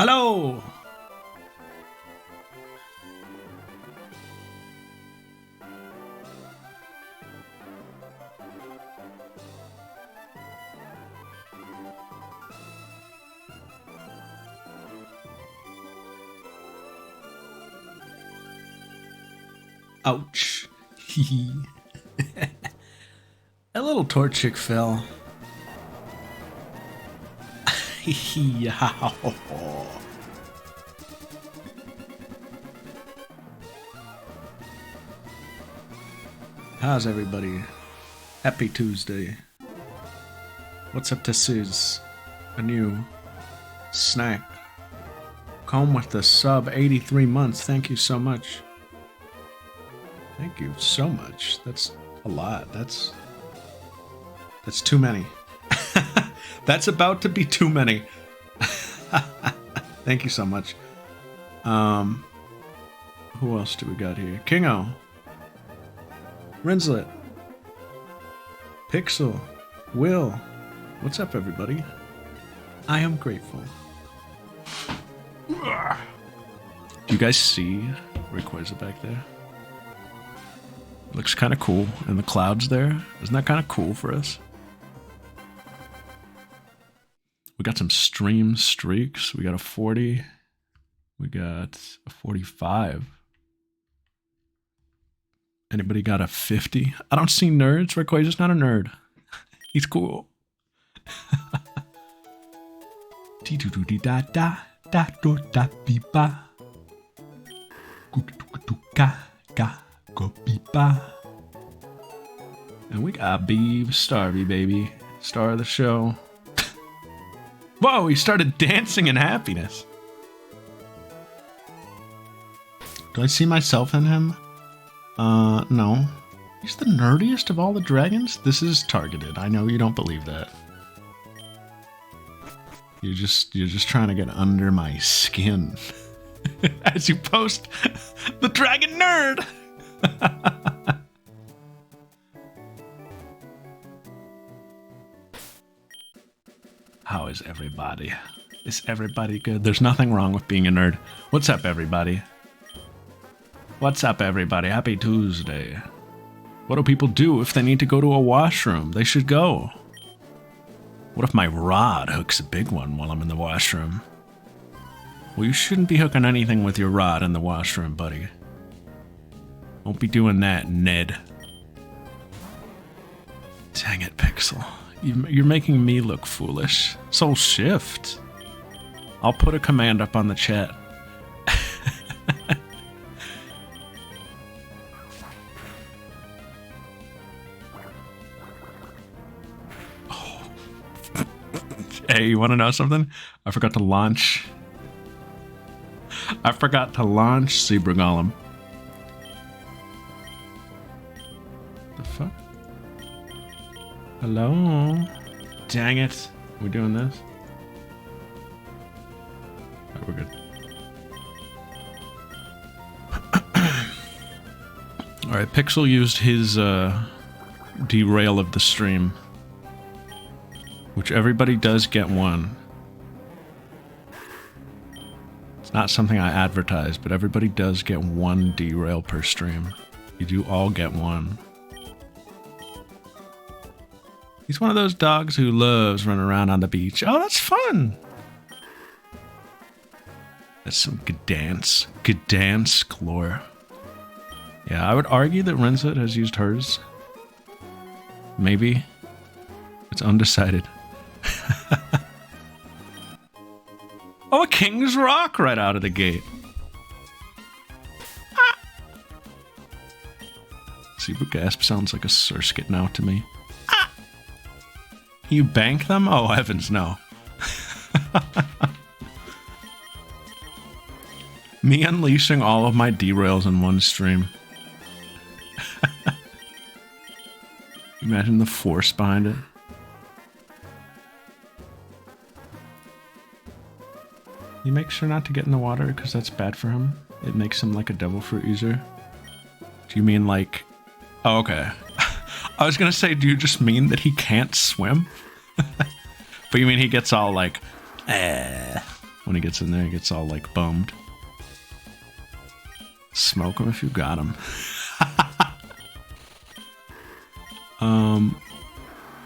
Hello! Ouch. A little torchic fell. How's everybody? Happy Tuesday. What's up to Sis? A new snack. Comb with the sub 83 months. Thank you so much. Thank you so much. That's a lot. That's too many. That's about to be too many. Thank you so much. Who else do we got here? Kingo. Rinslet. Pixel. Will. What's up, everybody? I am grateful. Do you guys see Rayquaza back there? Looks kind of cool. And the clouds there. Isn't that kind of cool for us? We got some stream streaks. We got a 40. We got a 45. Anybody got a 50? I don't see nerds. Rayquaza's not a nerd. He's cool. And we got Beeve Starvey, baby. Star of the show. Whoa, he started dancing in happiness. Do I see myself in him? No. He's the nerdiest of all the dragons? This is targeted. I know you don't believe that. You're just trying to get under my skin. As you post the dragon nerd. How is everybody? Is everybody good? There's nothing wrong with being a nerd. What's up, everybody? What's up, everybody? Happy Tuesday. What do people do if they need to go to a washroom? They should go. What if my rod hooks a big one while I'm in the washroom? Well, you shouldn't be hooking anything with your rod in the washroom, buddy. Won't be doing that, Ned. Dang it, Pixel. You're making me look foolish. Soul Shift. I'll put a command up on the chat. Oh. Hey, you want to know something? I forgot to launch. Zebra Golem. The fuck? Hello? Dang it. We're doing this? Alright, we're good. Alright, Pixel used his derail of the stream. Which everybody does get one. It's not something I advertise, but everybody does get one derail per stream. You do all get one. He's one of those dogs who loves running around on the beach. Oh, that's fun. That's some good dance. Good dance, Clore. Yeah, I would argue that Rinslet has used hers. Maybe. It's undecided. Oh, a King's Rock right out of the gate. Ah. Zebra Gasp sounds like a Surskit now to me. You bank them? Oh, heavens, no. Me unleashing all of my derails in one stream. Imagine the force behind it. You make sure not to get in the water because that's bad for him. It makes him like a devil fruit user. Do you mean like... Oh, okay. I was gonna say, do you just mean that he can't swim? But you mean he gets all like, When he gets in there, he gets all like bummed. Smoke him if you got him.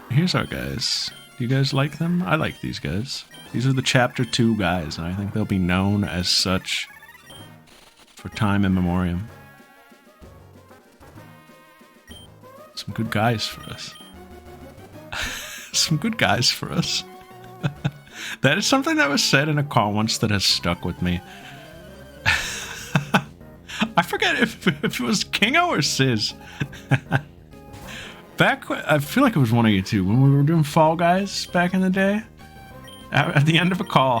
Here's our guys. Do you guys like them? I like these guys. These are the Chapter 2 guys, and I think they'll be known as such for time immemorial. Some good guys for us. Some good guys for us. That is something that was said in a call once that has stuck with me. I forget if it was Kingo or Sizz. I feel like it was one of you two, when we were doing Fall Guys back in the day. At the end of a call,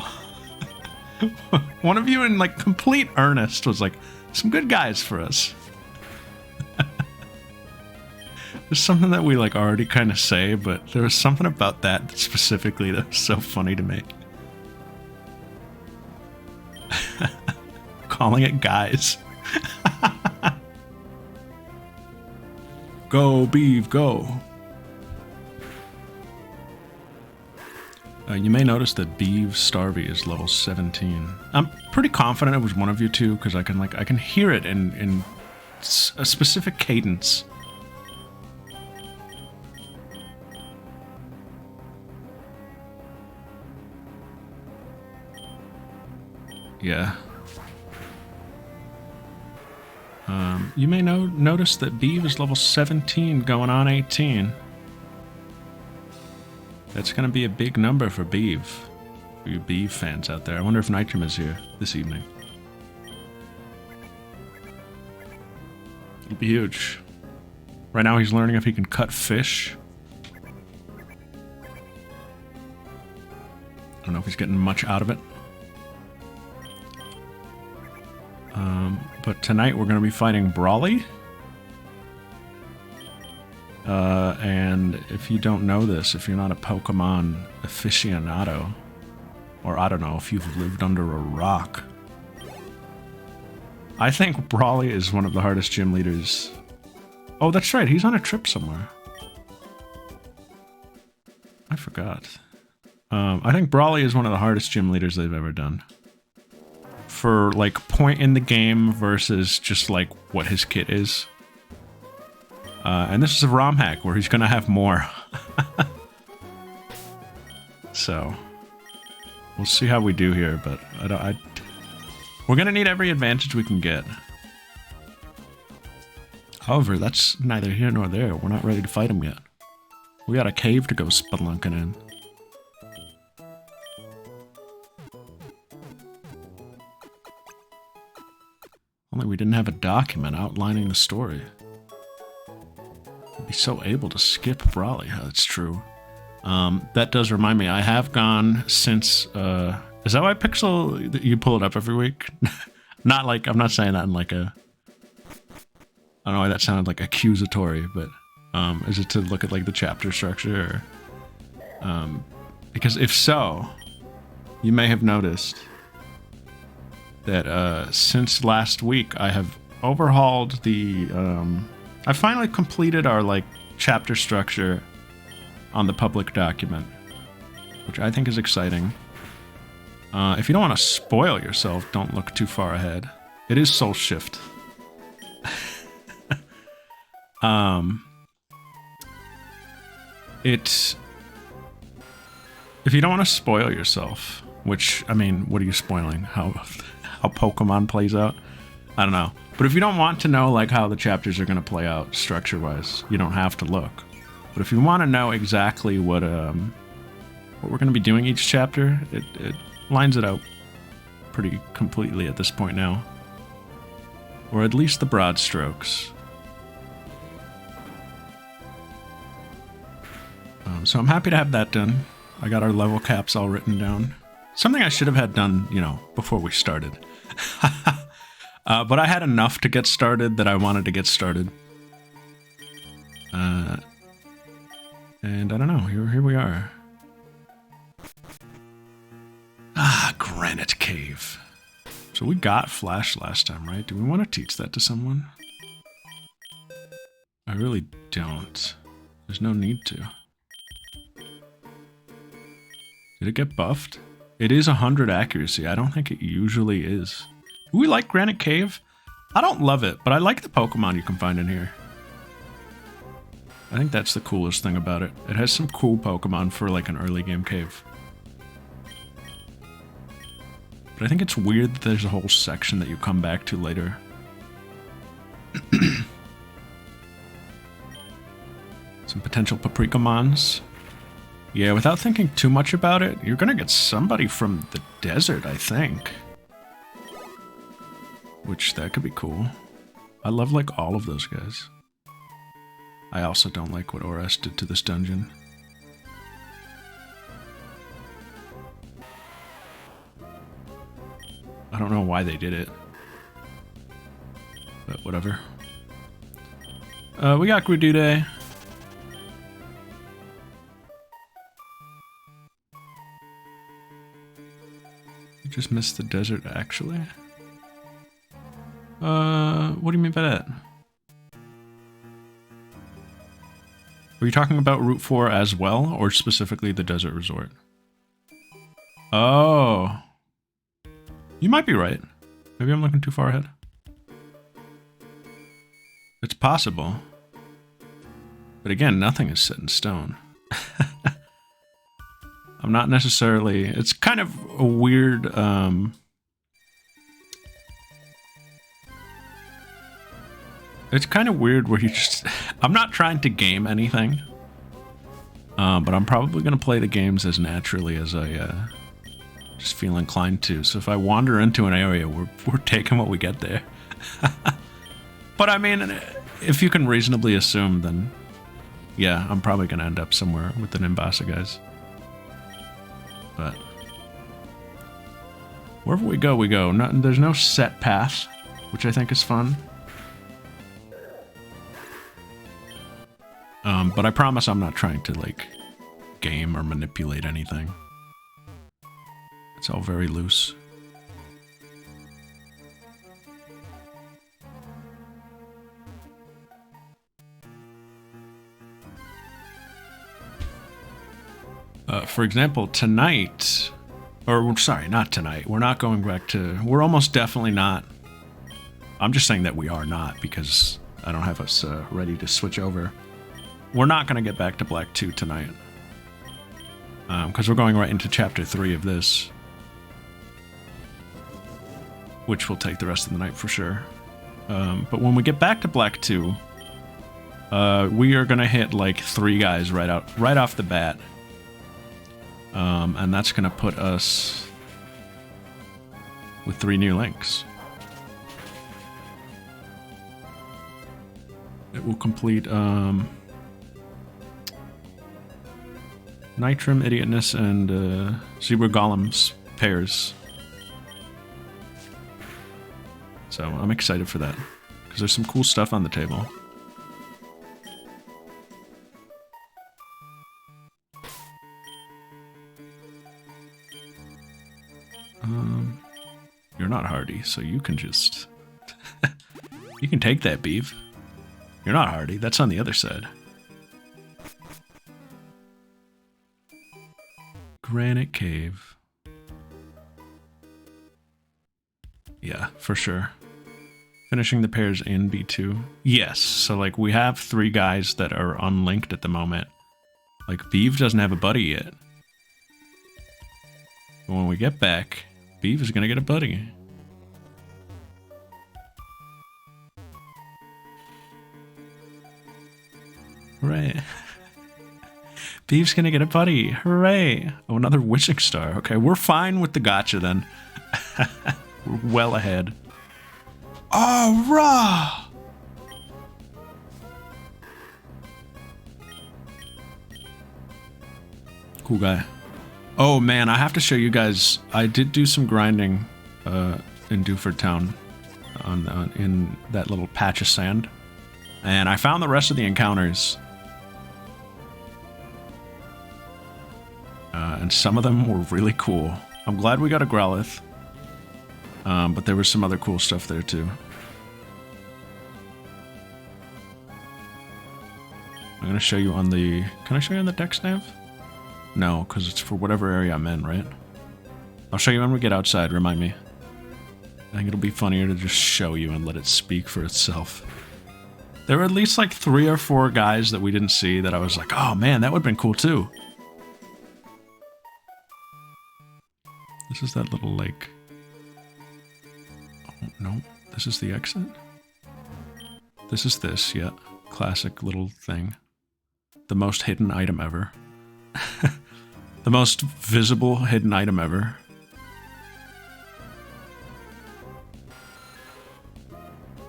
one of you in like complete earnest was like, some good guys for us. There's something that we like already kind of say, but there was something about that specifically that was so funny to me. Calling it guys. Go, Beeve, go. You may notice that Beeve Starvey is level 17. I'm pretty confident it was one of you two because I can hear it in a specific cadence. Yeah. You may notice that Beeve is level 17 going on 18. That's going to be a big number for Beeve. For you Beeve fans out there. I wonder if Nitrum is here this evening. It'll be huge. Right now he's learning if he can cut fish. I don't know if he's getting much out of it. But tonight we're going to be fighting Brawly. And if you don't know this, if you're not a Pokemon aficionado, or I don't know, if you've lived under a rock, I think Brawly is one of the hardest gym leaders. Oh, that's right, he's on a trip somewhere. I forgot. I think Brawly is one of the hardest gym leaders they've ever done. For, like, point in the game versus just, like, what his kit is. And this is a ROM hack where he's gonna have more. So, we'll see how we do here, but we're gonna need every advantage we can get. However, that's neither here nor there. We're not ready to fight him yet. We got a cave to go spelunking in. Only we didn't have a document outlining the story. I'd be so able to skip Brawly. That's true. That does remind me, I have gone since, is that why Pixel, you pull it up every week? Not like, I'm not saying that in like a, I don't know why that sounded like accusatory, but, is it to look at like the chapter structure? Or, because if so, you may have noticed that since last week I have overhauled the I finally completed our like chapter structure on the public document, which I think is exciting. If you don't want to spoil yourself, don't look too far ahead. It is Soul Shift. If you don't want to spoil yourself, which, I mean, what are you spoiling? How Pokemon plays out? I don't know. But if you don't want to know like how the chapters are going to play out structure-wise, you don't have to look. But if you want to know exactly what we're going to be doing each chapter, it lines it out pretty completely at this point now. Or at least the broad strokes. So I'm happy to have that done. I got our level caps all written down. Something I should have had done, you know, before we started. But I had enough to get started that I wanted to get started. And I don't know, here we are. Ah, Granite Cave. So we got Flash last time, right? Do we want to teach that to someone? I really don't. There's no need to. Did it get buffed? It is 100 accuracy. I don't think it usually is. Do we like Granite Cave? I don't love it, but I like the Pokemon you can find in here. I think that's the coolest thing about it. It has some cool Pokemon for like an early game cave. But I think it's weird that there's a whole section that you come back to later. Some potential Paprikamons. Yeah, without thinking too much about it, you're gonna get somebody from the desert, I think. Which, that could be cool. I love, like, all of those guys. I also don't like what Oras did to this dungeon. I don't know why they did it. But whatever. We got Grudude. Just missed the desert, actually. What do you mean by that? Were you talking about Route 4 as well, or specifically the desert resort? Oh. You might be right. Maybe I'm looking too far ahead. It's possible. But again, nothing is set in stone. I'm not necessarily... It's kind of a weird... It's kind of weird where you just... I'm not trying to game anything. But I'm probably going to play the games as naturally as I just feel inclined to. So if I wander into an area, we're taking what we get there. But I mean, if you can reasonably assume, then... Yeah, I'm probably going to end up somewhere with the Nimbasa guys. But... Wherever we go, we go. There's no set path, which I think is fun. But I promise I'm not trying to, like, game or manipulate anything. It's all very loose. For example, tonight... Or, sorry, not tonight. We're not going back to... We're almost definitely not... I'm just saying that we are not, because I don't have us ready to switch over. We're not going to get back to Black 2 tonight. Because we're going right into Chapter 3 of this. Which will take the rest of the night for sure. But when we get back to Black 2, we are going to hit like 3 guys right off the bat. And that's going to put us with 3 new links. It will complete Nitram, Idiotness, and Zebra Golem's pairs. So I'm excited for that, because there's some cool stuff on the table. You're not hardy, so you can just... You can take that, beef. You're not hardy, that's on the other side. Granite Cave. Yeah, for sure. Finishing the pairs in B2. Yes, so like we have 3 guys that are unlinked at the moment. Like Beeve doesn't have a buddy yet. But when we get back, Beeve is gonna get a buddy. Hooray. Beeve's gonna get a buddy. Hooray. Oh, another wishing star. Okay, we're fine with the gacha then. We're well ahead. Oh, rah! Cool guy. Oh man, I have to show you guys. I did do some grinding in Dewford Town in that little patch of sand. And I found the rest of the encounters. And some of them were really cool. I'm glad we got a Growlithe. But there was some other cool stuff there too. I'm gonna show you on the... Can I show you on the dex nav? No, because it's for whatever area I'm in, right? I'll show you when we get outside, remind me. I think it'll be funnier to just show you and let it speak for itself. There were at least like 3 or 4 guys that we didn't see that I was like, oh man, that would've been cool too. This is that little like... Oh, no. This is the exit? This is this, yeah. Classic little thing. The most hidden item ever. The most visible hidden item ever.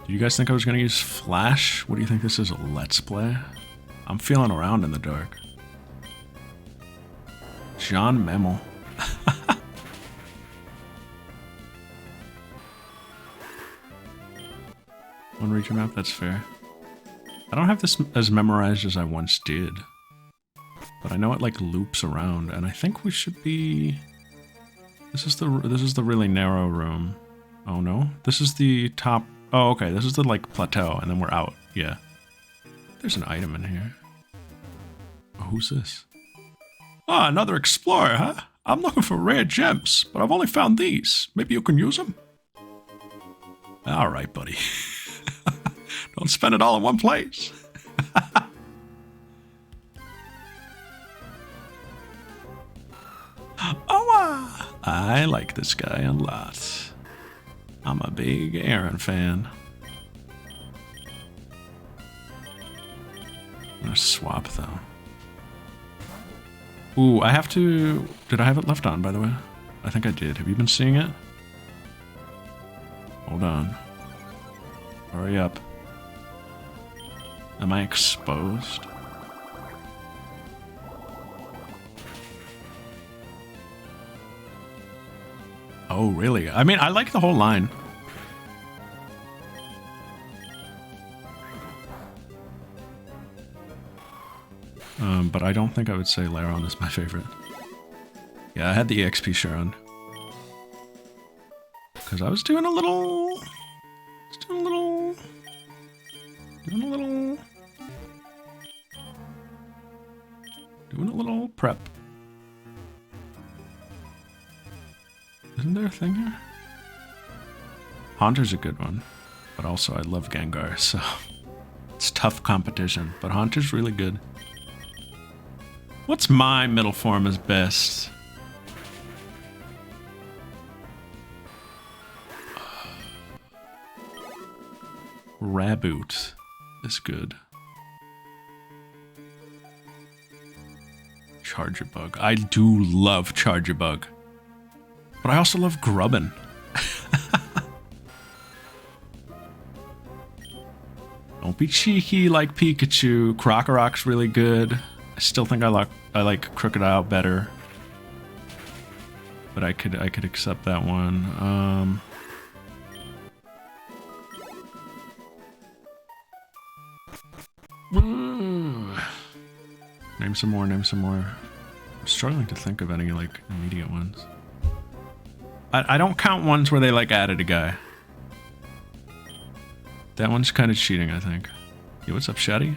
Did you guys think I was gonna use flash? What do you think this is, a let's play? I'm feeling around in the dark. John Memel. One region map, that's fair. I don't have this as memorized as I once did. But I know it like loops around, and I think we should be... This is the really narrow room. Oh no? This is the top... Oh, okay, this is the like plateau, and then we're out. Yeah. There's an item in here. Oh, who's this? Ah, another explorer, huh? I'm looking for rare gems, but I've only found these. Maybe you can use them? Alright, buddy. Don't spend it all in one place. Oh, I like this guy a lot. I'm a big Aaron fan. I'm gonna swap though. Ooh, I have to... Did I have it left on, by the way? I think I did. Have you been seeing it? Hold on. Hurry up. Am I exposed? Oh, really? I mean, I like the whole line. But I don't think I would say Laron is my favorite. Yeah, I had the EXP Sharon. Because I was doing a little... Doing a little prep. Isn't there a thing here? Haunter's a good one. But also I love Gengar, so... It's tough competition, but Haunter's really good. What's my middle form is best? Raboot is good. Charger Bug. I do love Charger Bug. But I also love Grubbin. Don't be cheeky like Pikachu. Krokorok's really good. I still think I like Crocodile better. But I could accept that one. Name some more, name some more. I'm struggling to think of any like immediate ones. I don't count ones where they like added a guy. That one's kind of cheating, I think. Yo, what's up, Shaddy?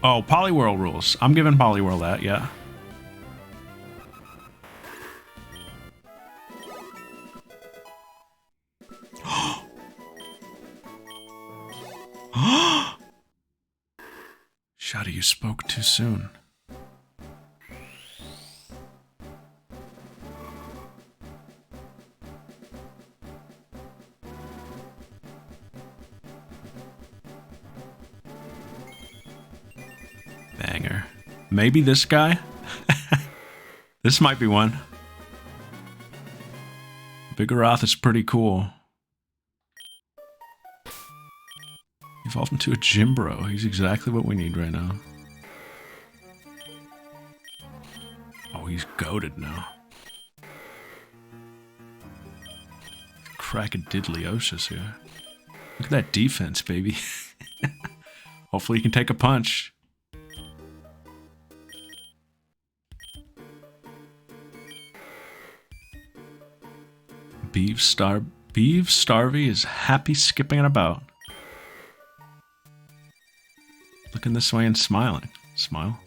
Oh, Poliwhirl rules. I'm giving Poliwhirl that, yeah. Shaddy, you spoke too soon. Banger. Maybe this guy? This might be one. Vigoroth is pretty cool. Evolved into a gym bro. He's exactly what we need right now. Oh, he's goated now. Crackadiddlyocious here. Look at that defense, baby. Hopefully he can take a punch. Beeve Starvey is happy skipping it about. Looking this way and smiling. Smile.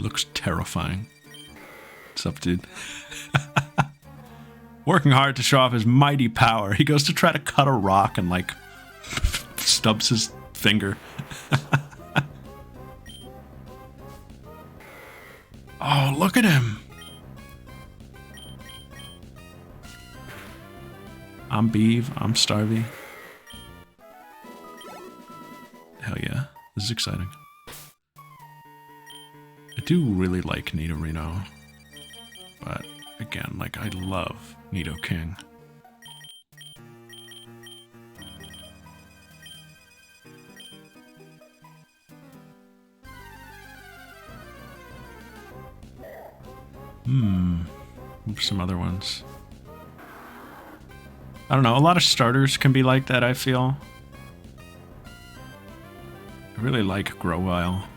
Looks terrifying. What's up, dude? Working hard to show off his mighty power. He goes to try to cut a rock and, like, stubs his finger. Oh, look at him. I'm Beeve. I'm Starvey. Hell yeah. This is exciting. I do really like Nidorino. But, again, like, I love Nidoking. Some other ones. I don't know, a lot of starters can be like that, I feel. I really like Grovyle.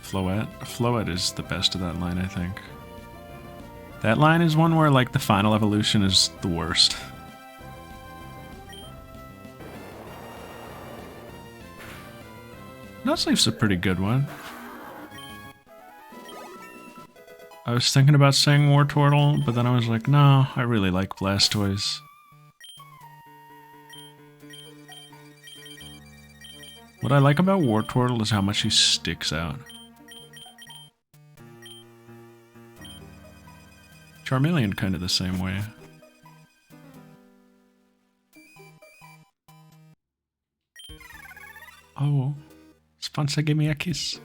Floette. Floette is the best of that line, I think. That line is one where, like, the final evolution is the worst. Nuzleaf's a pretty good one. I was thinking about saying Wartortle, but then I was like, no, I really like Blastoise. What I like about Wartortle is how much he sticks out. Charmeleon kind of the same way. Oh, sponsor give me a kiss.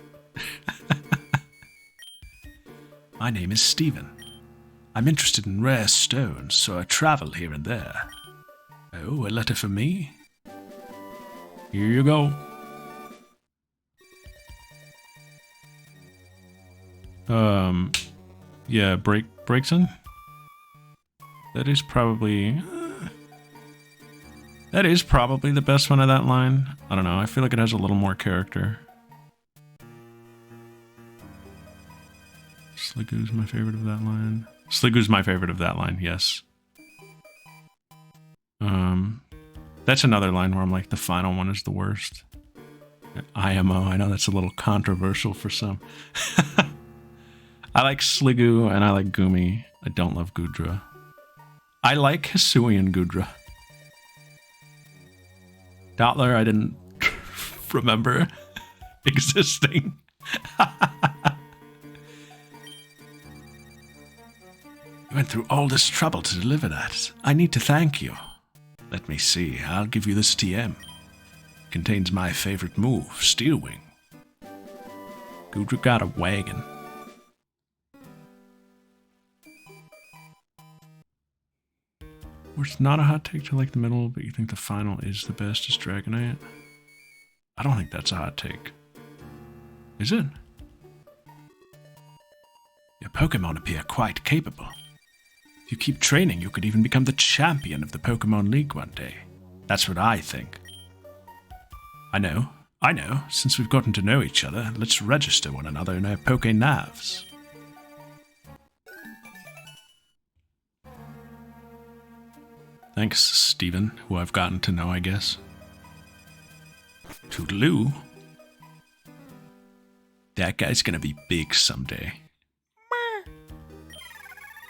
My name is Steven. I'm interested in rare stones, so I travel here and there. Oh, a letter for me? Here you go. Yeah, Breakson? That is probably the best one of that line. I don't know, I feel like it has a little more character. Sliggoo's my favorite of that line. Sliggoo's my favorite of that line, yes. That's another line where I'm like, the final one is the worst. IMO, I know that's a little controversial for some. I like Sliggoo and I like Goomy. I don't love Goodra. I like Hisuian Goodra. Dottler, I didn't remember existing. You went through all this trouble to deliver that. I need to thank you. Let me see, I'll give you this TM. Contains my favorite move, Steel Wing. Goodra got a wagon. Or it's not a hot take to like the middle, but you think the final is the best is Dragonite? I don't think that's a hot take. Is it? Your Pokemon appear quite capable. If you keep training, you could even become the champion of the Pokemon League one day. That's what I think. I know. Since we've gotten to know each other, let's register one another in our Pokénavs. Thanks, Steven, who I've gotten to know, I guess. Toodaloo. That guy's gonna be big someday.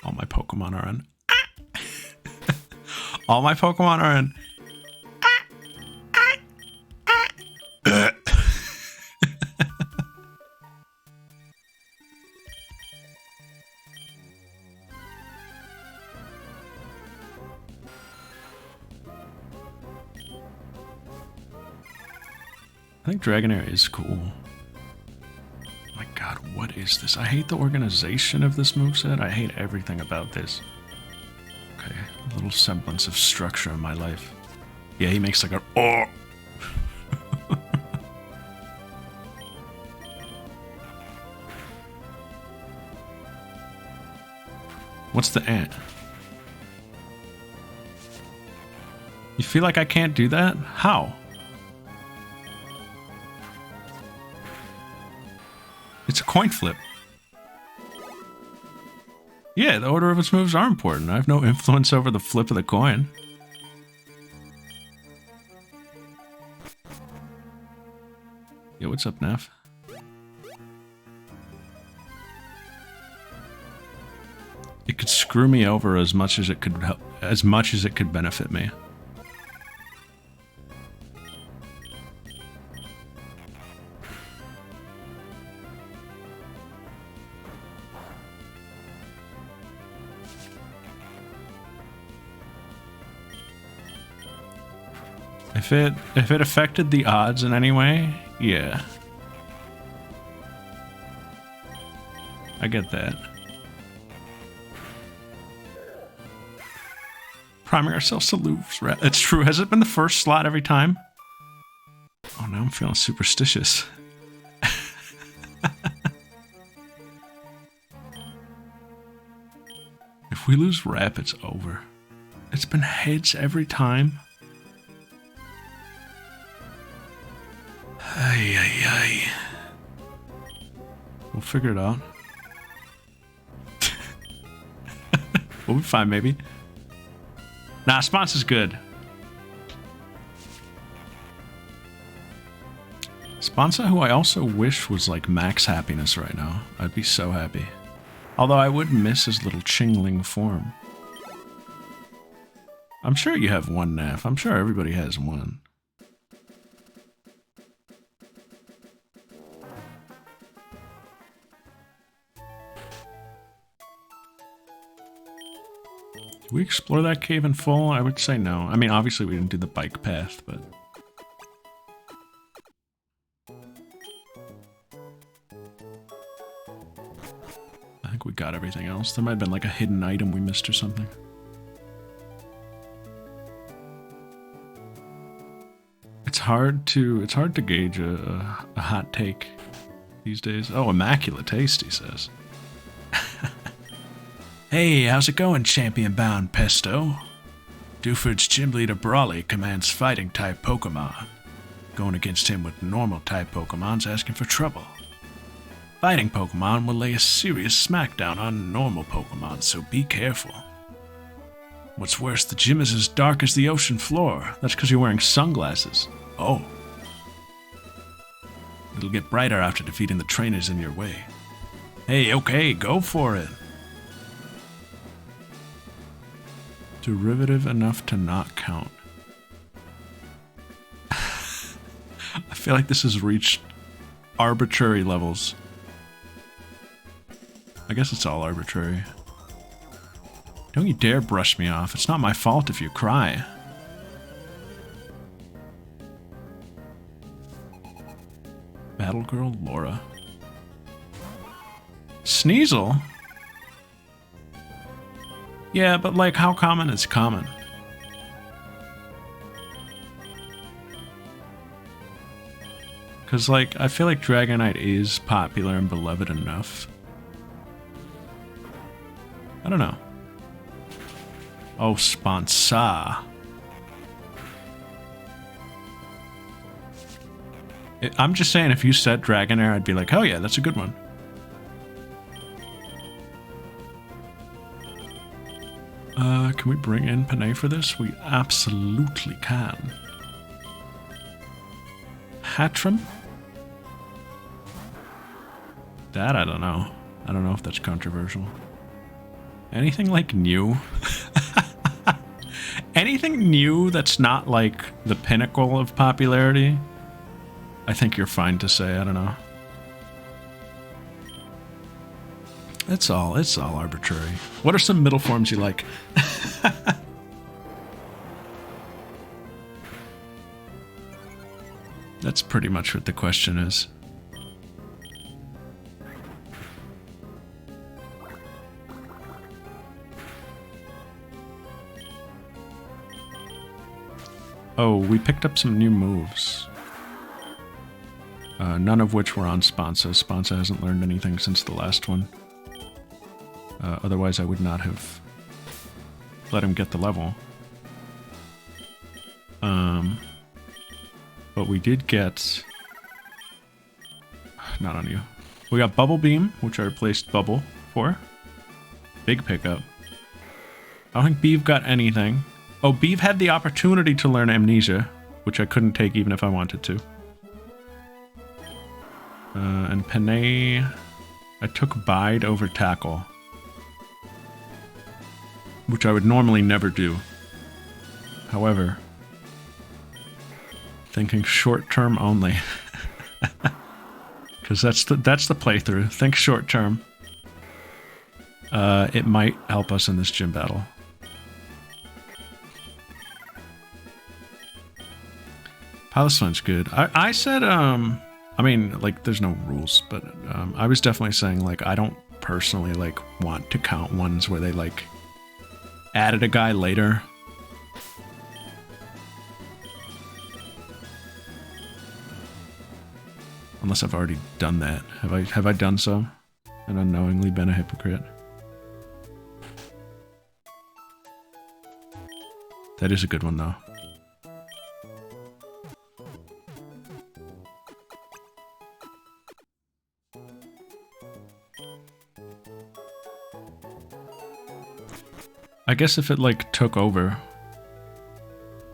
All my Pokemon are in. All my Pokemon are in. I think Dragonair is cool. My god, what is this? I hate the organization of this moveset. I hate everything about this. Okay, a little semblance of structure in my life. Yeah, he makes like a... Oh! What's the ant? You feel like I can't do that? How? It's a coin flip. Yeah, the order of its moves are important. I have no influence over the flip of the coin. what's up, Neff? It could screw me over as much as it could help, as much as it could benefit me. If it affected the odds in any way, yeah. I get that. Priming ourselves to lose. It's true. Has it been the first slot every time? Oh, now I'm feeling superstitious. If we lose rep, it's over. It's been heads every time. Ay, ay, ay. We'll figure it out. We'll be fine, maybe. Nah, Sponsor's good. Sponsor, who I also wish was like max happiness right now. I'd be so happy. Although I would miss his little chingling form. I'm sure you have one, Naff. I'm sure everybody has one. Did we explore that cave in full? I would say no. I mean, obviously we didn't do the bike path, but... I think we got everything else. There might have been like a hidden item we missed or something. It's hard to gauge a hot take these days. Oh, immaculate taste, he says. Hey, how's it going, champion-bound Pesto? Dewford's gym leader Brawley commands fighting-type Pokemon. Going against him with normal-type Pokemon's asking for trouble. Fighting Pokemon will lay a serious smackdown on normal Pokemon, so be careful. What's worse, the gym is as dark as the ocean floor. That's because you're wearing sunglasses. Oh. It'll get brighter after defeating the trainers in your way. Hey, okay, go for it. Derivative enough to not count. I feel like this has reached arbitrary levels. I guess it's all arbitrary. Don't you dare brush me off. It's not my fault if you cry. Battle Girl Laura. Sneasel? Yeah, but like, how common is common? Because, like, I feel like Dragonite is popular and beloved enough. I don't know. Oh, sponsor. I'm just saying, if you said Dragonair, I'd be like, oh yeah, that's a good one. Can we bring in Panay for this? We absolutely can. Hatchram? That I don't know. I don't know if that's controversial. Anything like new? Anything new that's not like the pinnacle of popularity? I think you're fine to say, I don't know. It's all arbitrary. What are some middle forms you like? That's pretty much what the question is. Oh, we picked up some new moves. None of which were on Sponsa. Sponsa hasn't learned anything since the last one. Otherwise, I would not have let him get the level. But we did get... Not on you. We got Bubble Beam, which I replaced Bubble for. Big pickup. I don't think Beeve got anything. Oh, Beeve had the opportunity to learn Amnesia, which I couldn't take even if I wanted to. And Panay, I took Bide over Tackle, which I would normally never do. However, thinking short term only, because that's the playthrough. Think short term. It might help us in this gym battle. Palestine's good. I said, I mean, like, there's no rules, but I was definitely saying, like, I don't personally, like, want to count ones where they, like, added a guy later. Unless I've already done that. Have I done so? And unknowingly been a hypocrite? That is a good one, though. I guess if it, like, took over.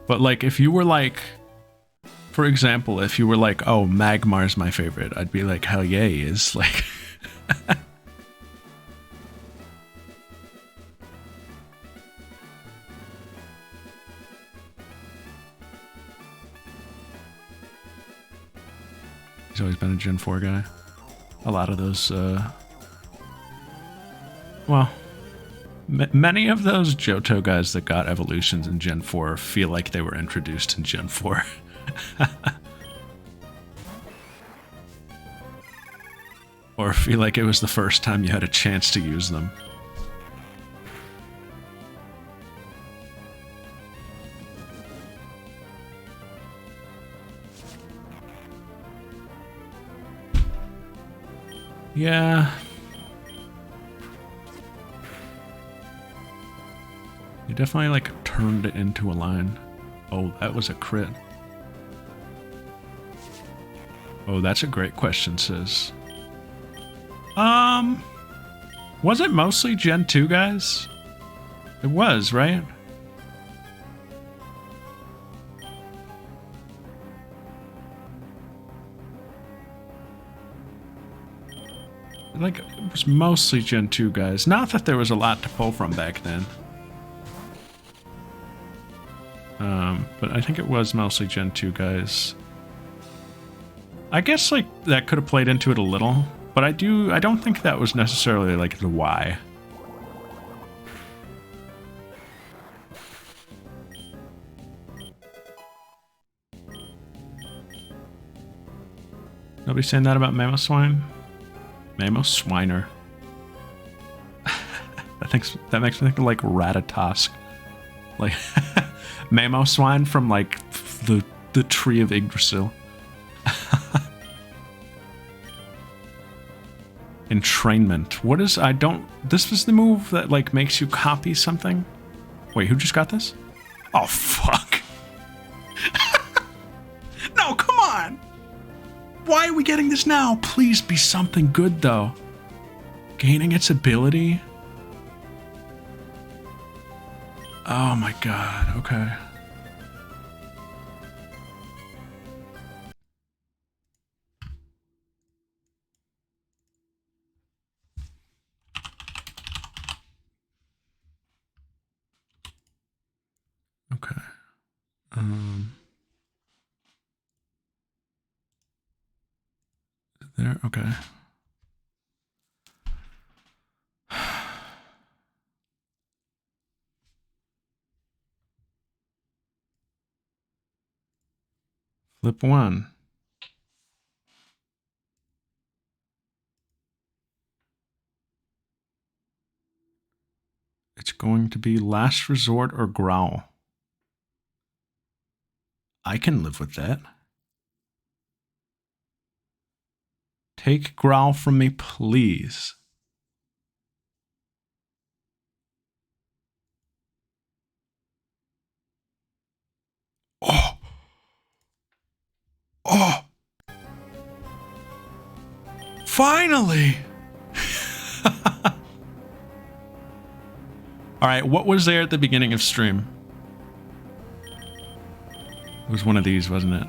But, like, if you were, like... For example, if you were like, oh, Magmar's my favorite, I'd be like, hell yeah, he is. Like... He's always been a Gen 4 guy. A lot of those, well... Many of those Johto guys that got evolutions in Gen 4 feel like they were introduced in Gen 4. Or feel like it was the first time you had a chance to use them. Yeah. You definitely, like, turned it into a line. Oh, that was a crit. Oh, that's a great question, sis. Was it mostly Gen 2 guys? It was, right? Like, it was mostly Gen 2 guys. Not that there was a lot to pull from back then. But I think it was mostly Gen 2 guys. I guess, like, that could have played into it a little, but I don't think that was necessarily, like, the why. Nobody saying that about Mamoswine? Mamoswiner. That makes me think of, like, Ratatosk. Like, Mamoswine from, like, the tree of Yggdrasil. Entrainment. What is... This was the move that, like, makes you copy something? Wait, who just got this? Oh, fuck. No, come on! Why are we getting this now? Please be something good, though. Gaining its ability? Oh my god, okay. Okay. There, okay. Flip 1. It's going to be Last Resort or Growl. I can live with that. Take Growl from me, please. Oh! Oh! Finally! Alright, what was there at the beginning of stream? It was one of these, wasn't it?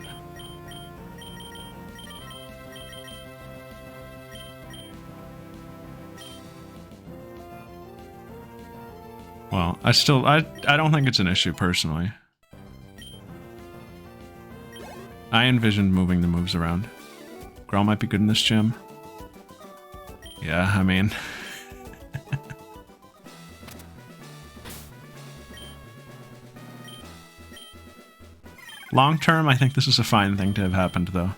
Well, I don't think it's an issue personally. I envisioned moving the moves around. Growl might be good in this gym. Yeah, I mean... Long term, I think this is a fine thing to have happened, though.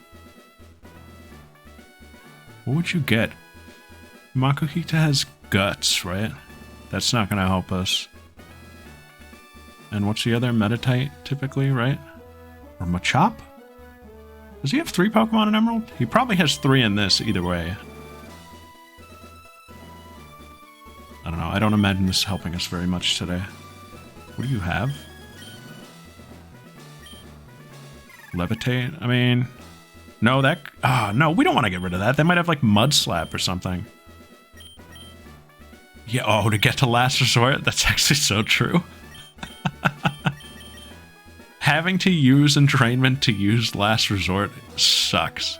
What would you get? Makuhita has guts, right? That's not going to help us. And what's the other? Meditite, typically, right? Or Machop? Does he have 3 Pokemon in Emerald? He probably has 3 in this, either way. I don't know. I don't imagine this helping us very much today. What do you have? Levitate? I mean... No, that... Ah, no, we don't want to get rid of that. They might have, like, Mud Slap or something. Yeah, oh, to get to Last Resort? That's actually so true. Having to use entrainment to use Last Resort sucks.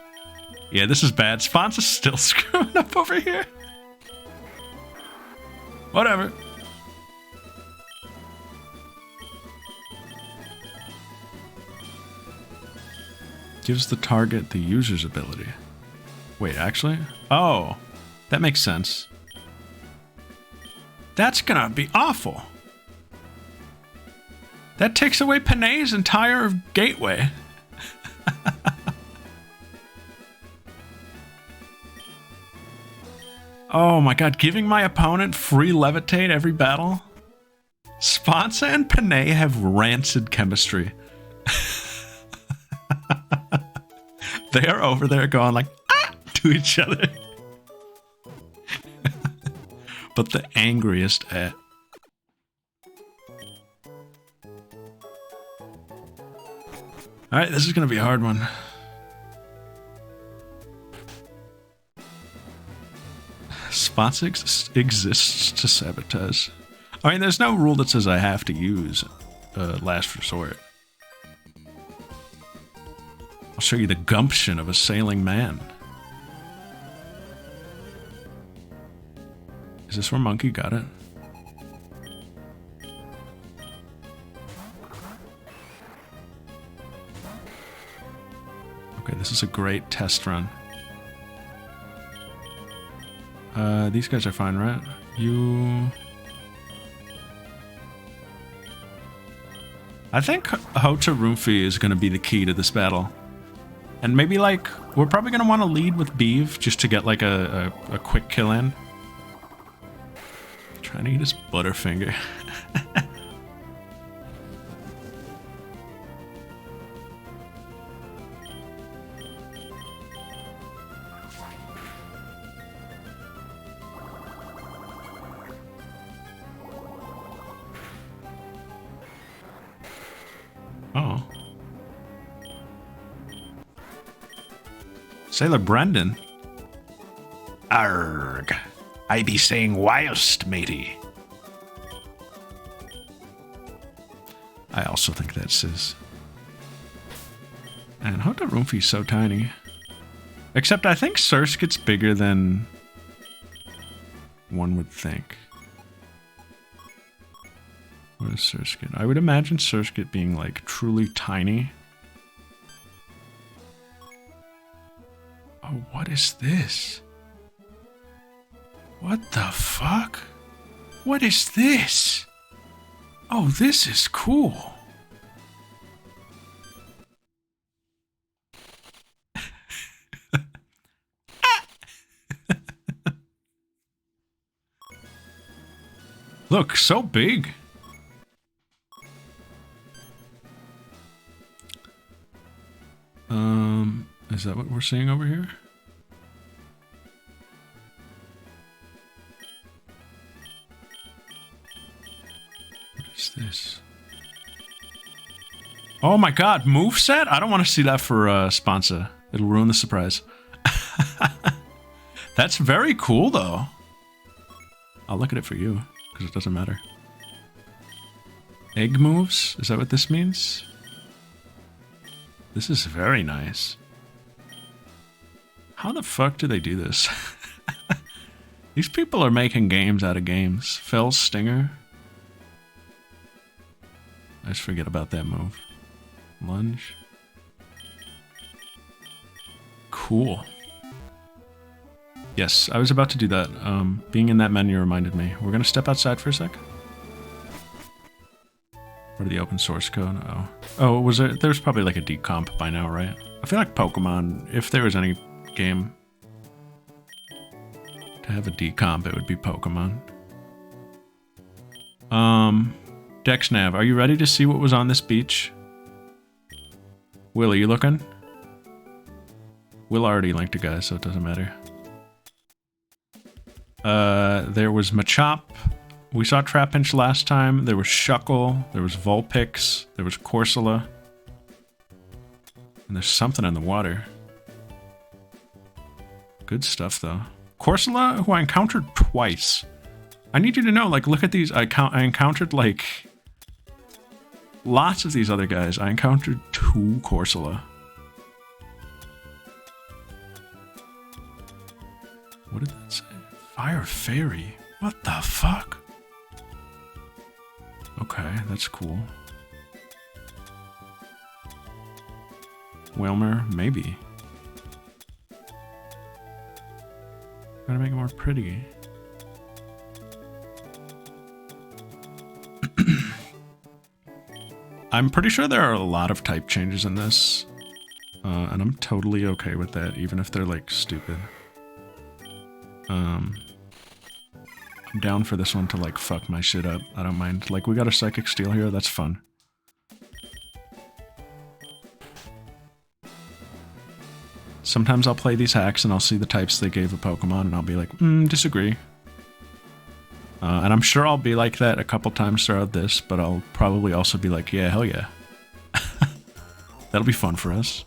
Yeah, this is bad. Sponsor's still screwing up over here. Whatever. Gives the target the user's ability. Wait, actually? Oh, that makes sense. That's gonna be awful. That takes away Panay's entire gateway. Oh my god, giving my opponent free levitate every battle? Sponsa and Panay have rancid chemistry. They are over there going like, ah, to each other. But the angriest at. Alright, this is going to be a hard one. Spots exists to sabotage. I mean, there's no rule that says I have to use Last Resort. I'll show you the gumption of a sailing man. Is this where Monkey got it? Okay, this is a great test run. These guys are fine, right? I think Hota Roomfee is going to be the key to this battle. And maybe, like, we're probably going to want to lead with Beeve just to get, like, a quick kill in. Trying to eat his Butterfinger. Oh. Sailor Brendan? Arg. I be saying whilst, matey. I also think that's his. And Hota Roomfee's so tiny. Except I think Surskit's bigger than one would think. What is Surskit? I would imagine Surskit being like truly tiny. Oh, what is this? What the fuck? What is this? Oh, this is cool. Look, so big. Is that what we're seeing over here? What is this? Oh my god, moveset? I don't want to see that for Sponsa. It'll ruin the surprise. That's very cool though. I'll look at it for you, because it doesn't matter. Egg moves? Is that what this means? This is very nice. How the fuck do they do this? These people are making games out of games. Fell Stinger. I just forget about that move. Lunge. Cool. Yes, I was about to do that. Being in that menu reminded me. We're gonna step outside for a sec. Or the open source code. Oh. Oh, was there? There's probably like a decomp by now, right? I feel like Pokemon, if there was any game to have a decomp, it would be Pokemon. DexNav, are you ready to see what was on this beach? Will, are you looking? Will already linked a guy, so it doesn't matter. There was Machop. We saw Trapinch last time. There was Shuckle. There was Vulpix. There was Corsola. And there's something in the water. Good stuff, though. Corsola, who I encountered twice. I need you to know, like, look at these. I encountered, like, lots of these other guys. I encountered 2 Corsola. What did that say? Fire Fairy? What the fuck? Okay, that's cool. Wilmer, maybe. Gotta make it more pretty. I'm pretty sure there are a lot of type changes in this. And I'm totally okay with that, even if they're, like, stupid. I'm down for this one to, like, fuck my shit up. I don't mind. Like, we got a Psychic Steel here. That's fun. Sometimes I'll play these hacks and I'll see the types they gave a Pokemon and I'll be like, disagree. And I'm sure I'll be like that a couple times throughout this, but I'll probably also be like, yeah, hell yeah. That'll be fun for us.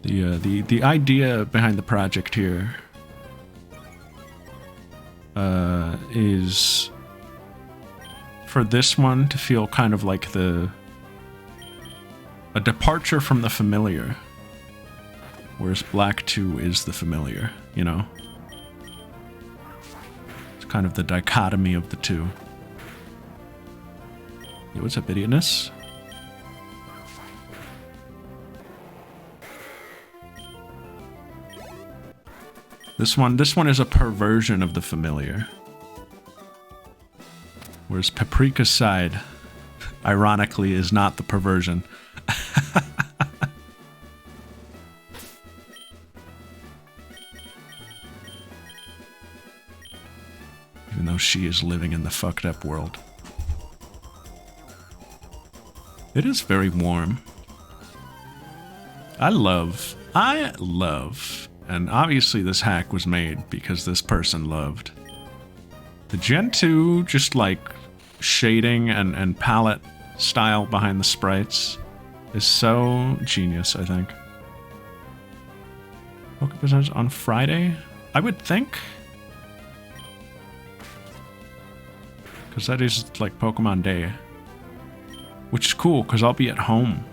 The idea behind the project here is for this one to feel kind of like a departure from the familiar, whereas Black 2 is the familiar, you know? It's kind of the dichotomy of the two. Yo, what's up, idiotness? This one is a perversion of the familiar. Whereas Paprika's side, ironically, is not the perversion. Even though she is living in the fucked up world. It is very warm. I love, and obviously this hack was made because this person loved. The Gen 2, just like shading and palette style behind the sprites is so genius, I think. Pokebazaar's on Friday? I would think. Because that is like Pokemon Day. Which is cool, because I'll be at home.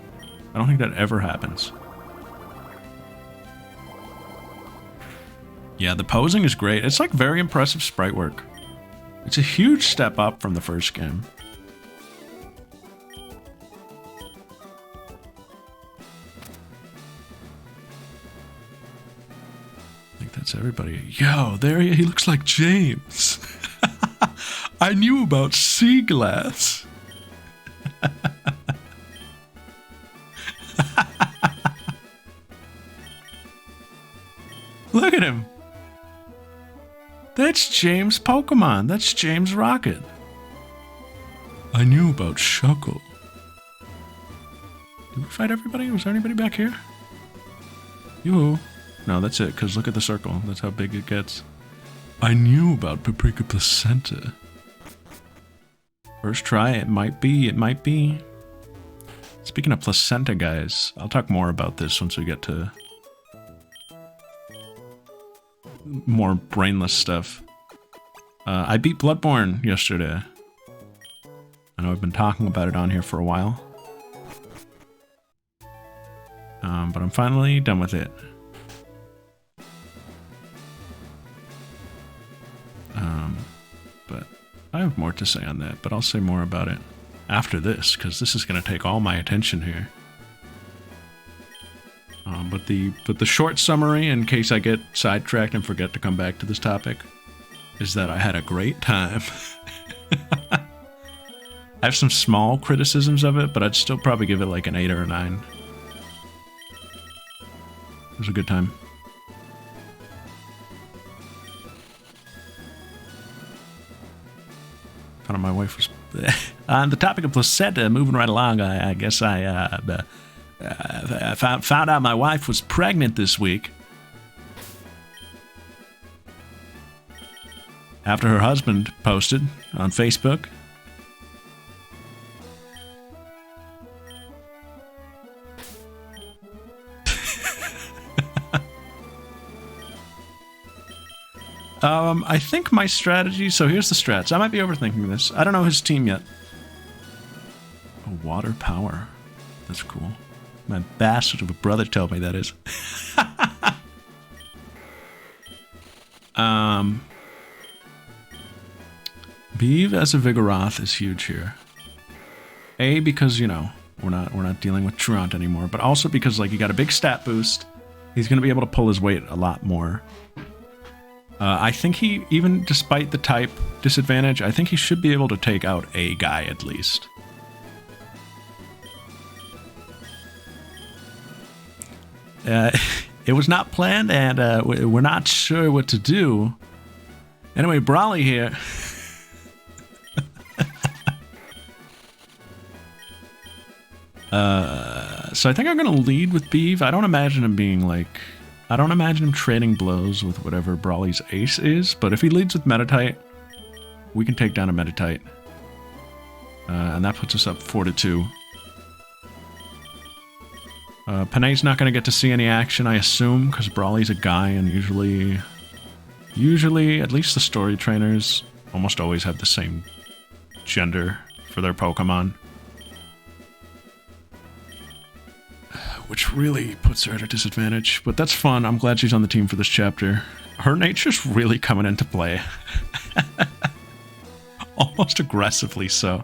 I don't think that ever happens. Yeah, the posing is great. It's like very impressive sprite work. It's a huge step up from the first game. I think that's everybody. Yo, there he looks like James. I knew about sea glass. Look at him. That's James Pokemon. That's James Rocket. I knew about Shuckle. Did we fight everybody? Was there anybody back here? Yoo-hoo. No, that's it, because look at the circle. That's how big it gets. I knew about Paprika Placenta. First try, it might be, it might be. Speaking of placenta, guys, I'll talk more about this once we get to more brainless stuff. I beat Bloodborne yesterday. I know I've been talking about it on here for a while. But I'm finally done with it. have more to say on that, but I'll say more about it after this, because this is going to take all my attention here. But the short summary, in case I get sidetracked and forget to come back to this topic, is that I had a great time. I have some small criticisms of it, but I'd still probably give it like an 8 or a 9. It was a good time. Found out my wife was... On the topic of placenta, moving right along, I guess I found out my wife was pregnant this week. After her husband posted on Facebook. I think my strategy... So here's the strats. I might be overthinking this. I don't know his team yet. Oh, water power. That's cool. My bastard of a brother told me that is. Beeve as a Vigoroth is huge here. A, because, you know, we're not dealing with Truant anymore, but also because, like, he got a big stat boost. He's going to be able to pull his weight a lot more. I think he, even despite the type disadvantage, I think he should be able to take out a guy at least. It was not planned, and we're not sure what to do. Anyway, Brawly here. So I think I'm going to lead with Beeve. I don't imagine him being like... I don't imagine him trading blows with whatever Brawly's ace is, but if he leads with Meditite, we can take down a Meditite. And that puts us up 4-2. Panay's not going to get to see any action, I assume, because Brawly's a guy, and usually, at least the story trainers almost always have the same gender for their Pokemon. Which really puts her at a disadvantage, but that's fun. I'm glad she's on the team for this chapter. Her nature's really coming into play. Almost aggressively so.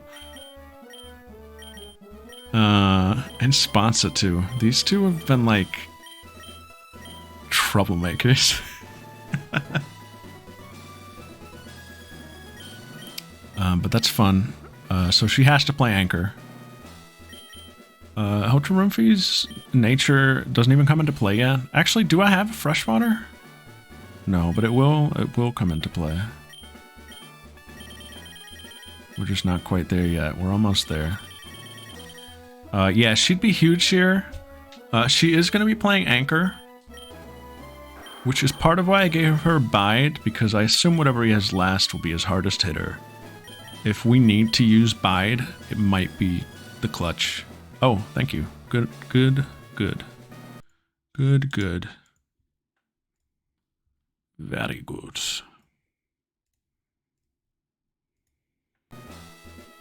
And Sponsa too. These two have been like troublemakers. But that's fun. So she has to play Anchor. Hotarumfi's nature doesn't even come into play yet. Actually, do I have freshwater? No, but it will come into play. We're just not quite there yet. We're almost there. Yeah, she'd be huge here. She is going to be playing Anchor, which is part of why I gave her Bide, because I assume whatever he has last will be his hardest hitter. If we need to use Bide, it might be the clutch. Oh, thank you. Good. Very good.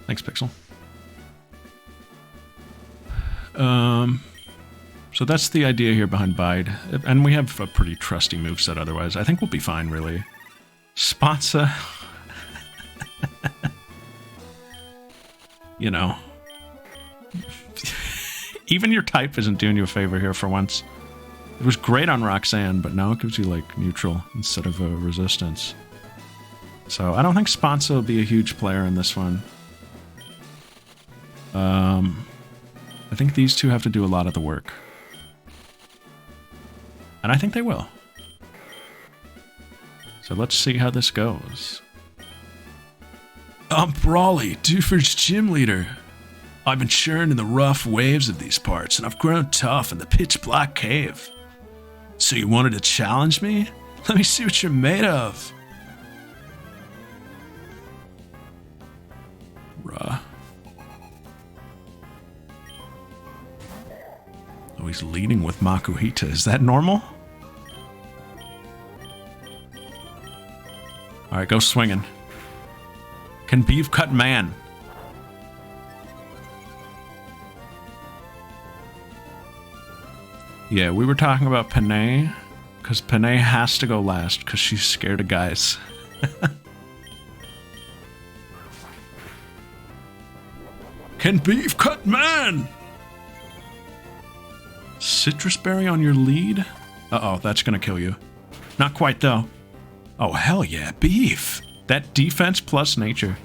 Thanks, Pixel. So that's the idea here behind Bide. And we have a pretty trusty moveset otherwise. I think we'll be fine, really. Sponsa. You know. Even your type isn't doing you a favor here for once. It was great on Roxanne, but now it gives you, like, neutral instead of a resistance. So I don't think Sponsa will be a huge player in this one. I think these two have to do a lot of the work. And I think they will. So let's see how this goes. I'm Brawly, Doofer's gym leader. I've been churned in the rough waves of these parts, and I've grown tough in the pitch-black cave. So you wanted to challenge me? Let me see what you're made of. Bruh. Oh, he's leading with Makuhita. Is that normal? Alright, go swinging. Can Beef cut man? Yeah, we were talking about Panay, because Panay has to go last, because she's scared of guys. Can beef cut man? Citrus berry on your lead? Uh-oh, that's gonna kill you. Not quite, though. Oh, hell yeah, beef. That defense plus nature.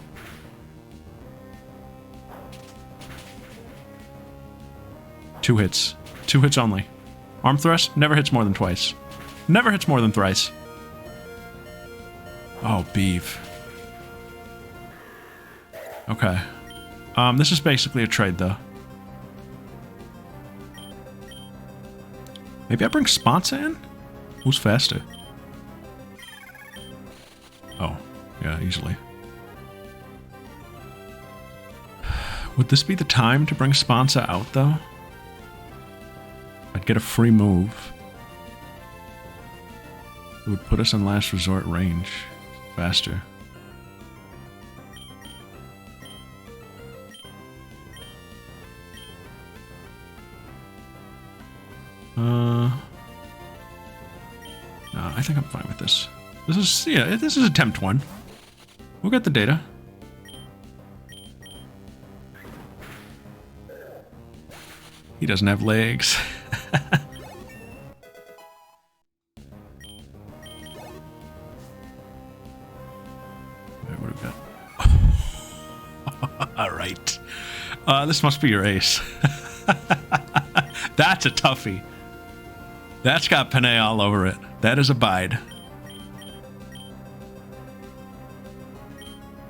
Two hits. 2 hits only. Arm thrust never hits more than twice. Never hits more than thrice. Oh, beef. Okay. This is basically a trade, though. Maybe I bring Sponsa in? Who's faster? Oh, yeah, easily. Would this be the time to bring Sponsa out, though? I'd get a free move. It would put us in last resort range. Faster. No, I think I'm fine with this. This is, yeah, this is attempt 1. We'll get the data. He doesn't have legs. Wait, what do we got? Alright. This must be your ace. That's a toughie. That's got Panay all over it. That is a bide.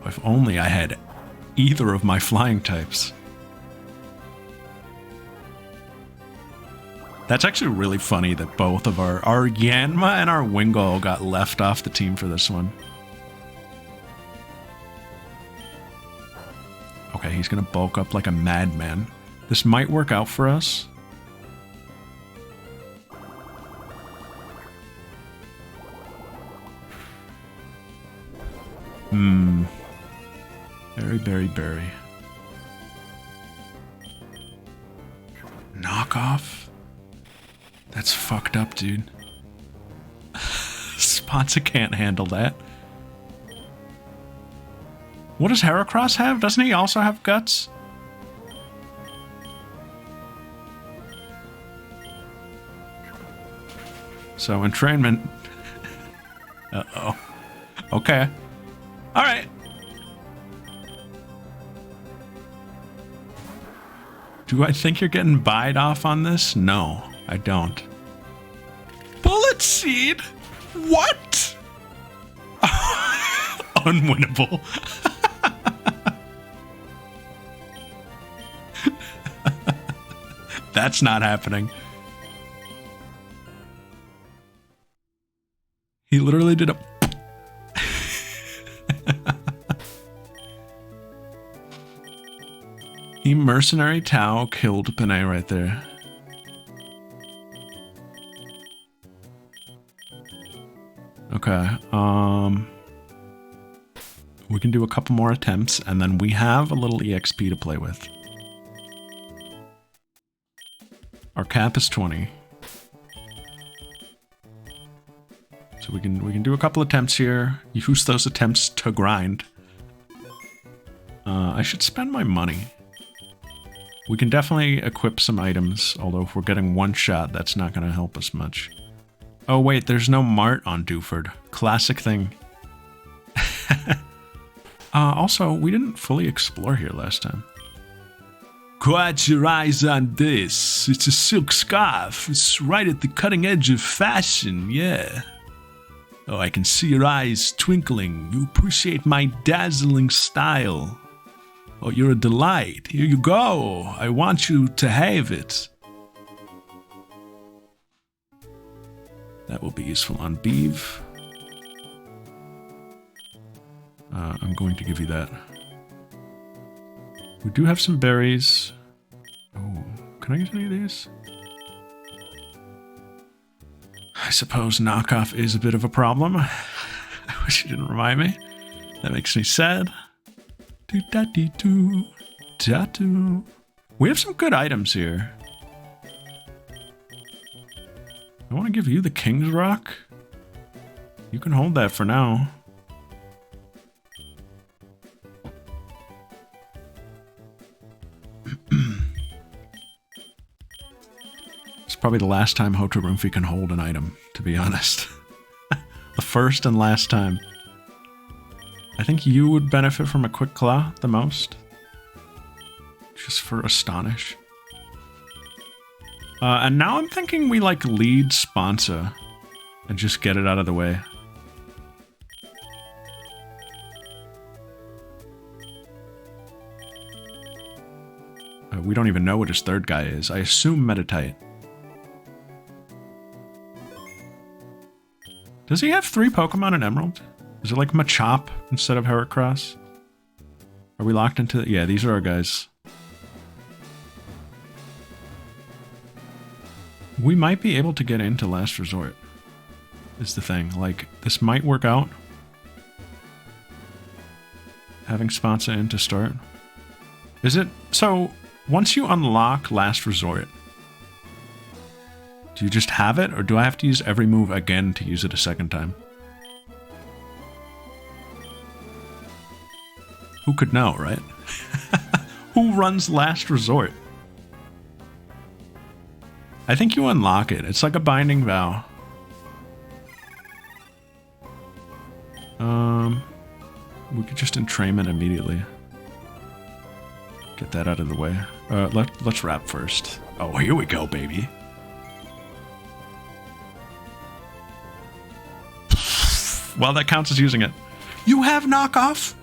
If only I had either of my flying types. That's actually really funny that both of our Yanma and our Wingull got left off the team for this one. Okay, he's gonna bulk up like a madman. This might work out for us. Berry. Knockoff? That's fucked up, dude. Sponsa can't handle that. What does Heracross have? Doesn't he also have guts? So entrainment. Uh-oh. Okay. Alright. Do I think you're getting bide off on this? No, I don't. Bullet Seed? What? Unwinnable. That's not happening. He literally did a... He Mercenary Tau killed Panay right there. Okay, we can do a couple more attempts, and then we have a little EXP to play with. Our cap is 20. So we can do a couple attempts here. Use those attempts to grind. I should spend my money. We can definitely equip some items, although if we're getting one shot, that's not going to help us much. Oh wait, there's no mart on Dewford. Classic thing. Also, we didn't fully explore here last time. Quiet your eyes on this. It's a silk scarf. It's right at the cutting edge of fashion, yeah. Oh, I can see your eyes twinkling. You appreciate my dazzling style. Oh, you're a delight. Here you go. I want you to have it. That will be useful on Beeve. I'm going to give you that. We do have some berries. Oh, can I get any of these? I suppose knockoff is a bit of a problem. I wish you didn't remind me. That makes me sad. Do-da-dee-doo. We have some good items here. I want to give you the King's Rock. You can hold that for now. Probably the last time Hotarumfi can hold an item, to be honest. The first and last time. I think you would benefit from a Quick Claw the most. Just for Astonish. And now I'm thinking we like lead Sponsa and just get it out of the way. We don't even know what his third guy is. I assume Meditite. Does he have 3 Pokemon in Emerald? Is it like Machop instead of Heracross? Are we locked into... Yeah, these are our guys. We might be able to get into Last Resort. Is the thing. Like, this might work out. Having Sponsa in to start. Is it... So, once you unlock Last Resort... Do you just have it, or do I have to use every move again to use it a second time? Who could know, right? Who runs Last Resort? I think you unlock it. It's like a binding vow. We could just entrainment immediately. Get that out of the way. Let's wrap first. Oh, here we go, baby. Well, that counts as using it. You have knockoff?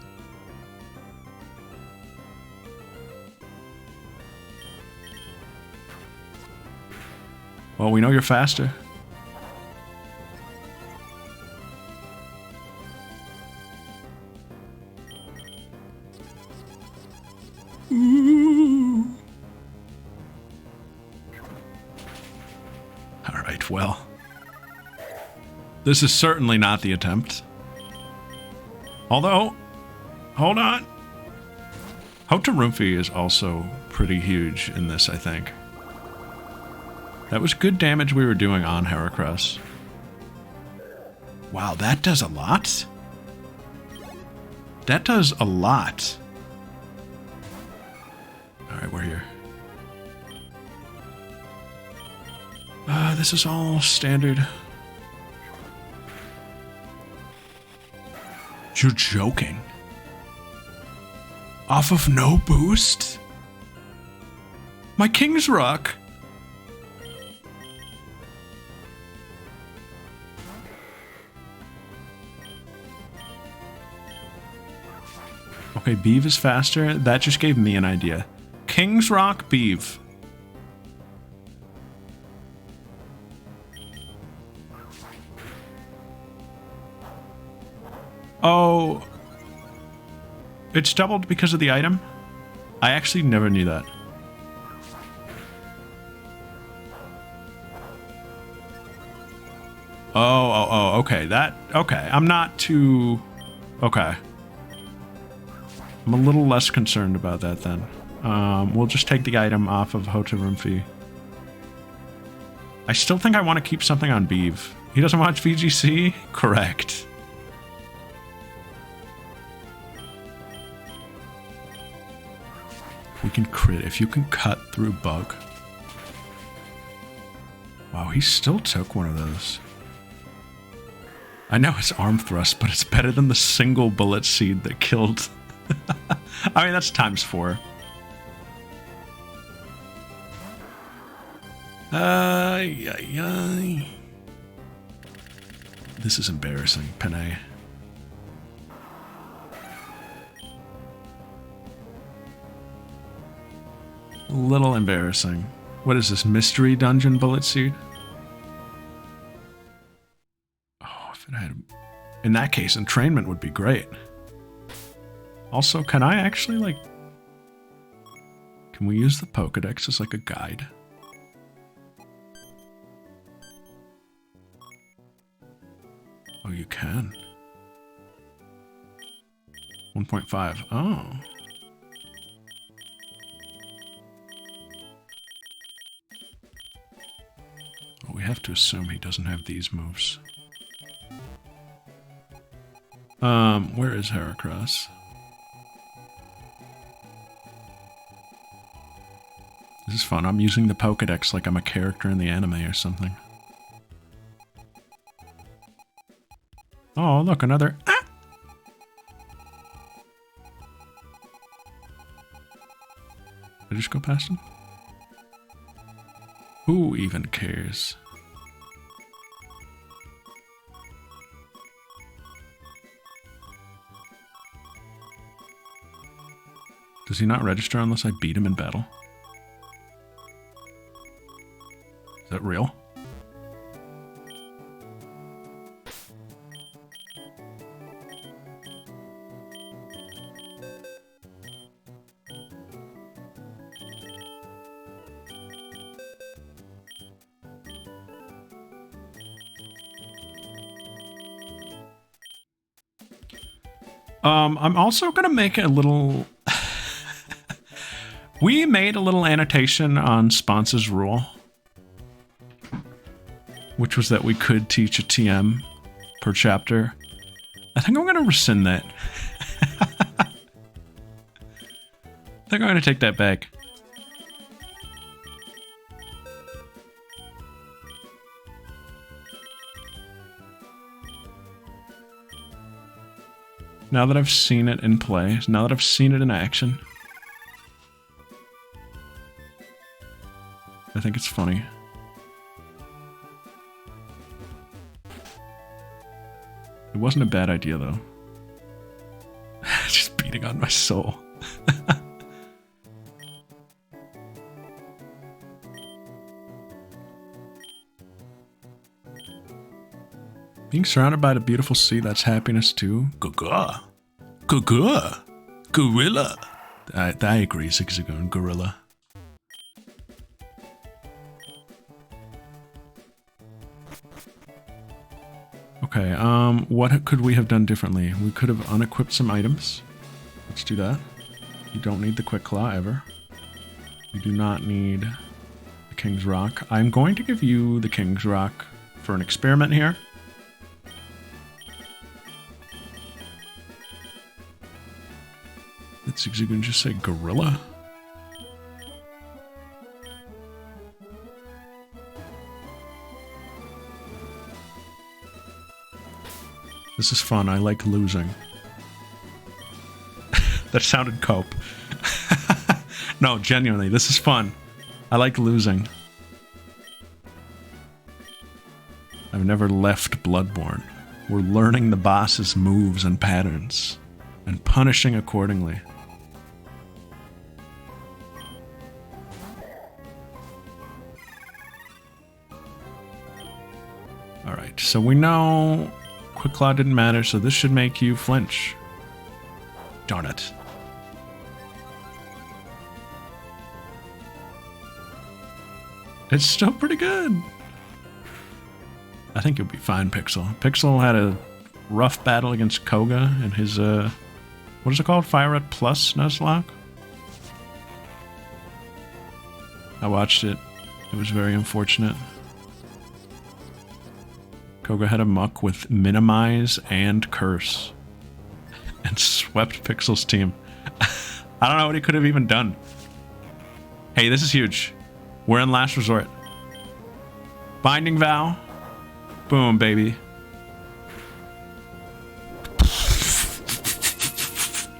Well, we know you're faster. Ooh. All right, well. This is certainly not the attempt. Although, hold on. Hotarumfi is also pretty huge in this, I think. That was good damage we were doing on Heracross. Wow, that does a lot? That does a lot. Alright, we're here. This is all standard. You're joking. Off of no boost? My King's Rock. Okay, Beeve is faster. That just gave me an idea. King's Rock, Beeve. Oh, it's doubled because of the item? I actually never knew that. Oh, okay. Okay. I'm not too... Okay. I'm a little less concerned about that then. We'll just take the item off of Hotarumfi. I still think I want to keep something on Beeve. He doesn't watch VGC? Correct. We can crit if you can cut through Bug. Wow, he still took one of those. I know it's arm thrust, but it's better than the single bullet seed that killed. I mean, that's ×4. This is embarrassing, Panay. A little embarrassing. What is this, mystery dungeon bullet seed? Oh, if it had... In that case, entrainment would be great. Also, can I actually, like... Can we use the Pokedex as, like, a guide? Oh, you can. 1.5. Oh. Well, we have to assume he doesn't have these moves. Where is Heracross? This is fun. I'm using the Pokédex like I'm a character in the anime or something. Oh, look, another... Ah! Did I just go past him? Who even cares? Does he not register unless I beat him in battle? Is that real? I'm also gonna make a little... We made a little annotation on Sponse's rule, which was that we could teach a TM per chapter. I think I'm gonna rescind that. I think I'm gonna take that back. Now that I've seen it in play, now that I've seen it in action, I think it's funny. It wasn't a bad idea, though. Just beating on my soul. Being surrounded by the beautiful sea, that's happiness too. Gaga. Gaga. Gorilla. I agree, Zigzagoon. Gorilla. Okay, what could we have done differently? We could have unequipped some items. Let's do that. You don't need the Quick Claw ever. You do not need the King's Rock. I'm going to give you the King's Rock for an experiment here. Did Zigzagoon just say gorilla? This is fun. I like losing. That sounded cope. No, genuinely, this is fun. I like losing. I've never left Bloodborne. We're learning the boss's moves and patterns, and punishing accordingly. Alright, so we know Quick Claw didn't matter, so this should make you flinch. Darn it. It's still pretty good. I think you'll be fine, Pixel. Pixel had a rough battle against Koga and his, what is it called? Fire Red Plus Nuzlocke? I watched it. It was very unfortunate. Koga had a muck with Minimize and Curse. And swept Pixel's team. I don't know what he could have even done. Hey, this is huge. We're in Last Resort. Binding Vow. Boom, baby.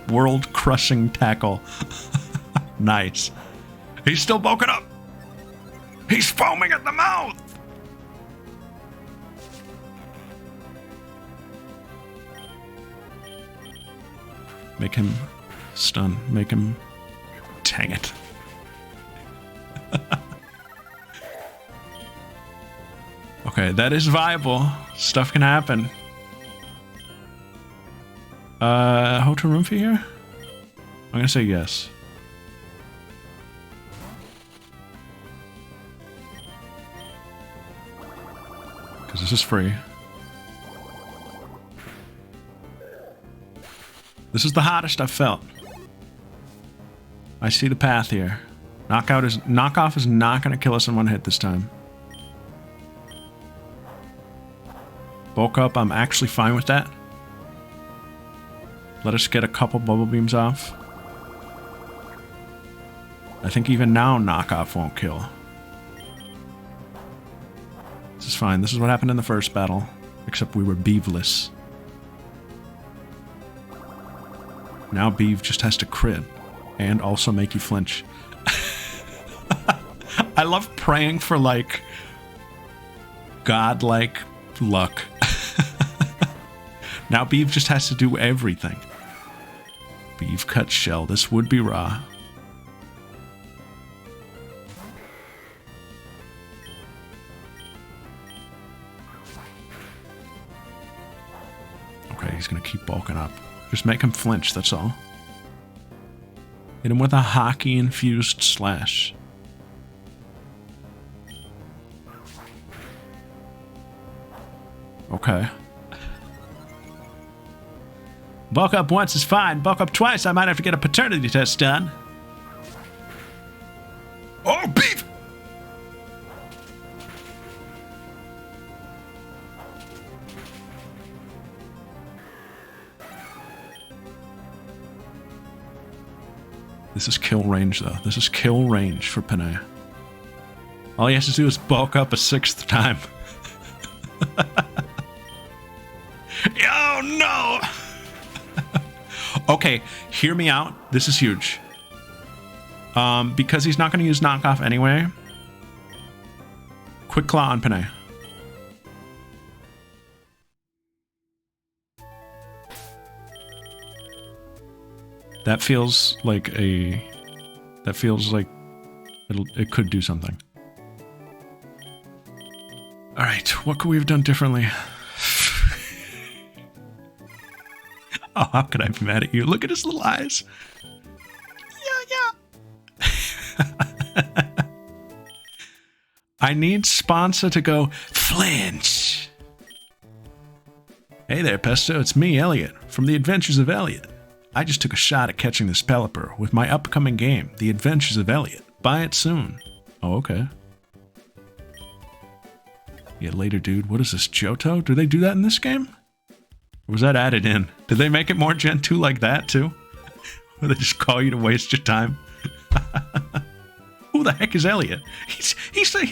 World-crushing tackle. Nice. He's still bulking up. He's foaming at the mouth. Make him stun. Make him... Dang it. Okay, that is viable. Stuff can happen. Hotel room fee here? I'm gonna say yes. Because this is free. This is the hottest I've felt. I see the path here. Knockoff is not gonna kill us in one hit this time. Bulk up, I'm actually fine with that. Let us get a couple bubble beams off. I think even now knockoff won't kill. This is fine. This is what happened in the first battle. Except we were Beeveless. Now Beeve just has to crit. And also make you flinch. I love praying for, like, godlike luck. Now Beeve just has to do everything. Beeve cut shell. This would be raw. Okay, he's gonna keep bulking up. Just make him flinch, that's all. Hit him with a hockey-infused slash. Okay. Bulk up once is fine. Bulk up twice, I might have to get a paternity test done. Oh, beef! This is kill range, though. This is kill range for Panay. All he has to do is bulk up a 6th time. Oh, no! Okay, hear me out. This is huge. Because he's not going to use knockoff anyway. Quick claw on Panay. That feels like a... That feels like it could do something. Alright, what could we have done differently? Oh, how could I be mad at you? Look at his little eyes. Yeah. I need Sponsa to go, flinch. Hey there, Pesto. It's me, Elliot, from The Adventures of Elliot. I just took a shot at catching this Pelipper with my upcoming game, The Adventures of Elliot. Buy it soon. Oh, okay. Yeah, later, dude. What is this, Johto? Do they do that in this game? Or was that added in? Did they make it more Gen 2 like that, too? Or they just call you to waste your time? Who the heck is Elliot? He's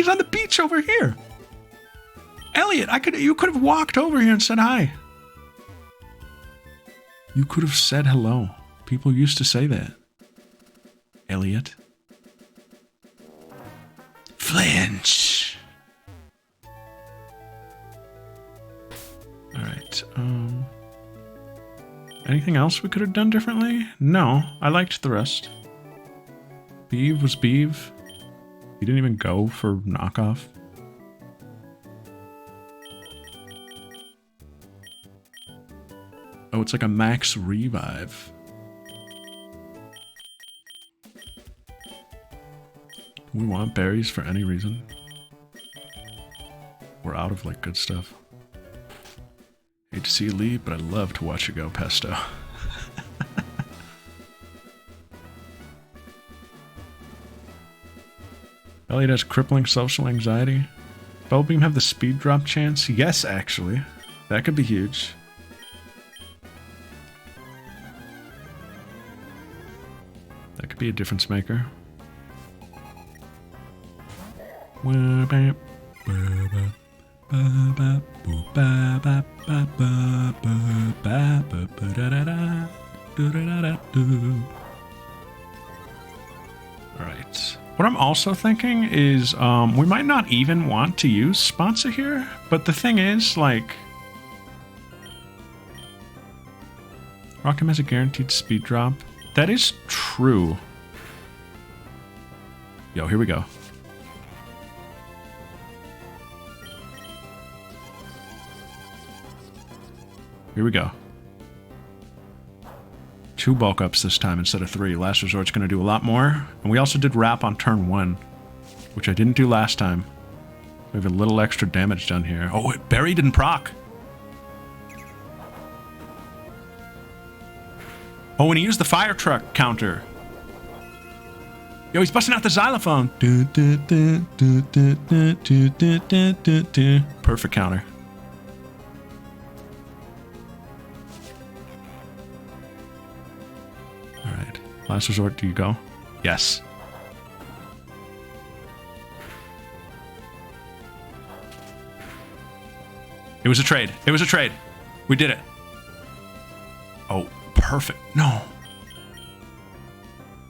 on the beach over here. Elliot, you could have walked over here and said hi. You could have said hello. People used to say that. Elliot. Flinch. Alright, anything else we could have done differently? No, I liked the rest. Beeve was Beeve. He didn't even go for knockoff. Oh, it's like a max revive. We want berries for any reason. We're out of, like, good stuff. Hate to see you leave, but I love to watch you go, Pesto. Elliot has crippling social anxiety. Bellbeam have the speed drop chance? Yes, actually. That could be huge. That could be a difference maker. Alright. What I'm also thinking is we might not even want to use Sponsa here, but the thing is, like, Rock'em has a guaranteed speed drop. That is true. Yo, here we go. Here we go. 2 bulk ups this time instead of 3. Last Resort's going to do a lot more. And we also did wrap on turn 1, which I didn't do last time. We have a little extra damage done here. Oh, it buried and proc. Oh, and he used the fire truck counter. Yo, he's busting out the xylophone. Perfect counter. Alright. Last Resort, do you go? Yes. It was a trade. It was a trade. We did it. Oh, perfect. No.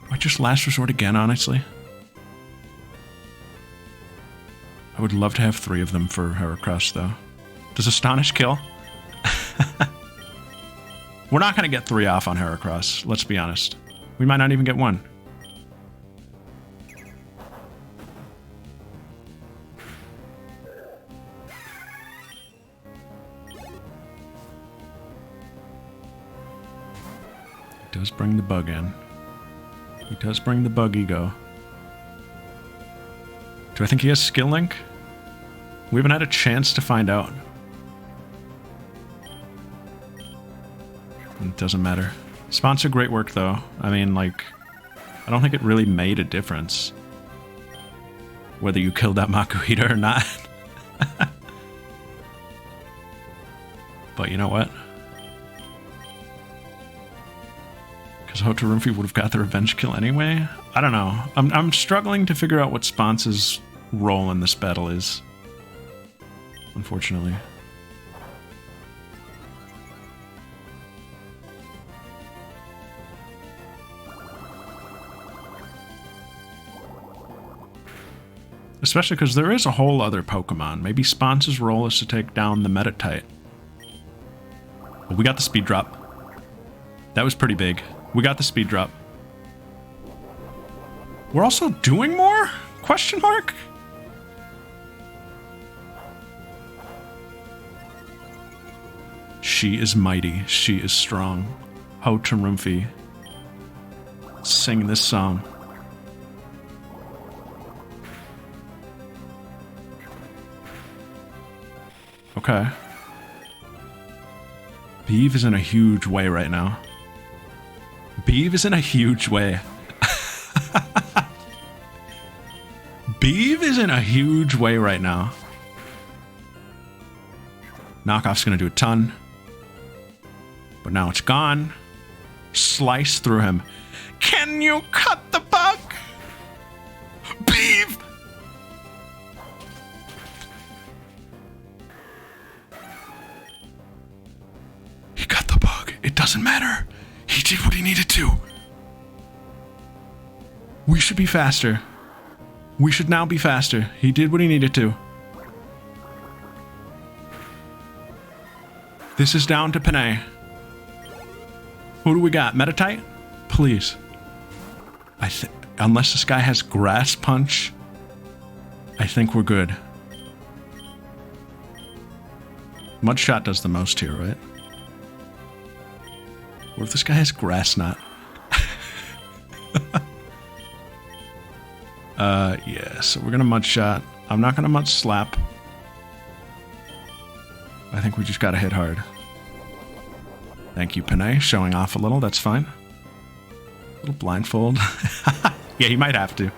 Do I just last resort again, honestly? I would love to have 3 of them for Heracross, though. Does Astonish kill? We're not going to get 3 off on Heracross, let's be honest. We might not even get 1. He does bring the bug in. He does bring the bug ego. Do I think he has skill link? We haven't had a chance to find out. It doesn't matter. Sponsor, great work though. I mean, like, I don't think it really made a difference whether you killed that Makuhita or not. But you know what? Because Hotarumfi would have got the revenge kill anyway? I don't know. I'm struggling to figure out what Sponce's role in this battle is. Unfortunately. Especially because there is a whole other Pokemon. Maybe Sponce's role is to take down the Meditite. But we got the speed drop. That was pretty big. We got the speed drop. We're also doing more? Question mark? She is mighty. She is strong. Hotarumfi. Sing this song. Okay. Beeve is in a huge way right now. Beeve is in a huge way. Beeve is in a huge way right now. Knockoff's gonna do a ton. But now it's gone. Slice through him. Can you cut the bug? Beeve! He cut the bug. It doesn't matter. He did what he needed to. We should be faster. We should now be faster. He did what he needed to. This is down to Panay. Who do we got? Meditite? Please. Unless this guy has Grass Punch, I think we're good. Mudshot does the most here, right? What if this guy has Grass Knot? Yeah, so we're gonna Mudshot. I'm not gonna Mud Slap. I think we just gotta hit hard. Thank you, Panay, showing off a little, that's fine. A little blindfold. Yeah, he might have to.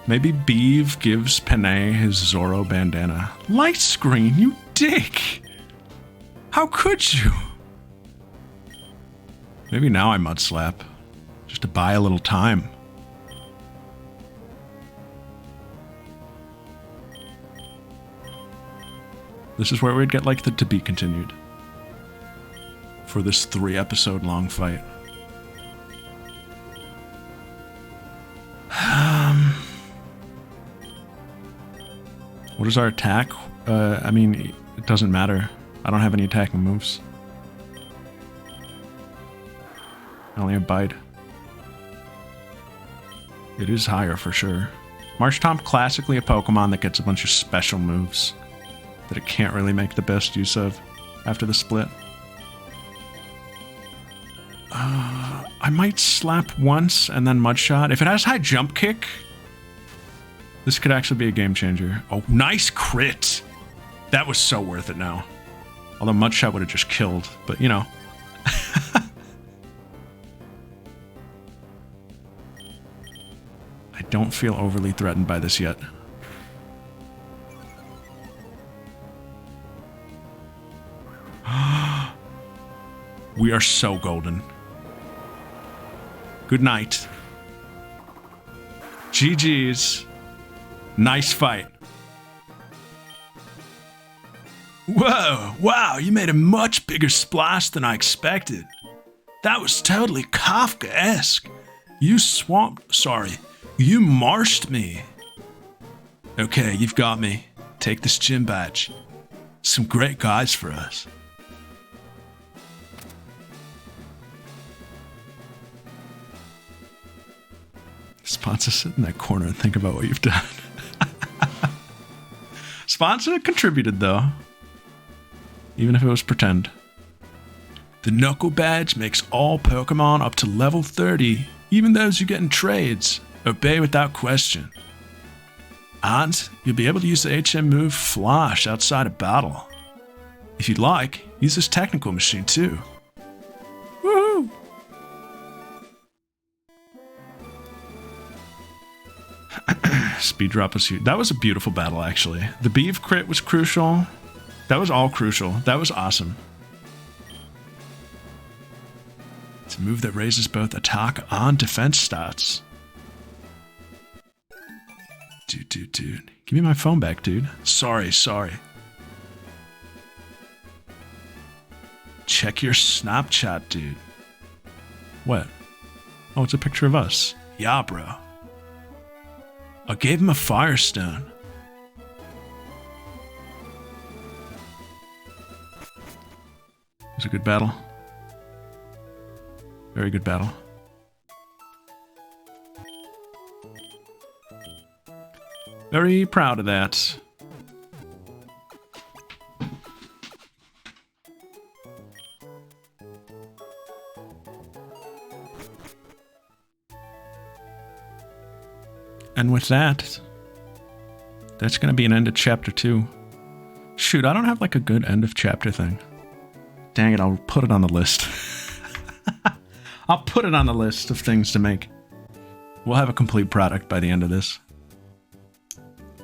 Maybe Beeve gives Panay his Zorro bandana. Light screen, you dick! How could you? Maybe now I Mud Slap. Just to buy a little time. This is where we'd get like the to be continued. For this 3-episode long fight. What is our attack? I mean, it doesn't matter. I don't have any attacking moves. I only have Bite. It is higher for sure. Marshtomp, classically a Pokemon that gets a bunch of special moves that it can't really make the best use of after the split. I might slap once and then Mudshot. If it has high jump kick, this could actually be a game changer. Oh, nice crit! That was so worth it now. Although Mudshot would have just killed, but you know. I don't feel overly threatened by this yet. We are so golden. Good night. GG's. Nice fight. Whoa, wow, you made a much bigger splash than I expected. That was totally Kafka-esque. You marshed me. Okay, you've got me. Take this gym badge. Some great guys for us. Sponsor, sit in that corner and think about what you've done. Sponsor contributed though. Even if it was pretend. The Knuckle Badge makes all Pokemon up to level 30, even those you get in trades, obey without question. And you'll be able to use the HM move Flash outside of battle. If you'd like, use this technical machine too. Woohoo! Speed drop was huge. That was a beautiful battle actually. The Beeve crit was crucial. That was all crucial. That was awesome. It's a move that raises both attack and defense stats. Dude. Give me my phone back, dude. Sorry. Check your Snapchat, dude. What? Oh, it's a picture of us. Yeah, bro. I gave him a Firestone. It was a good battle. Very good battle. Very proud of that. And with that, that's going to be an end of chapter 2. Shoot, I don't have like a good end of chapter thing. Dang it, I'll put it on the list. I'll put it on the list of things to make. We'll have a complete product by the end of this.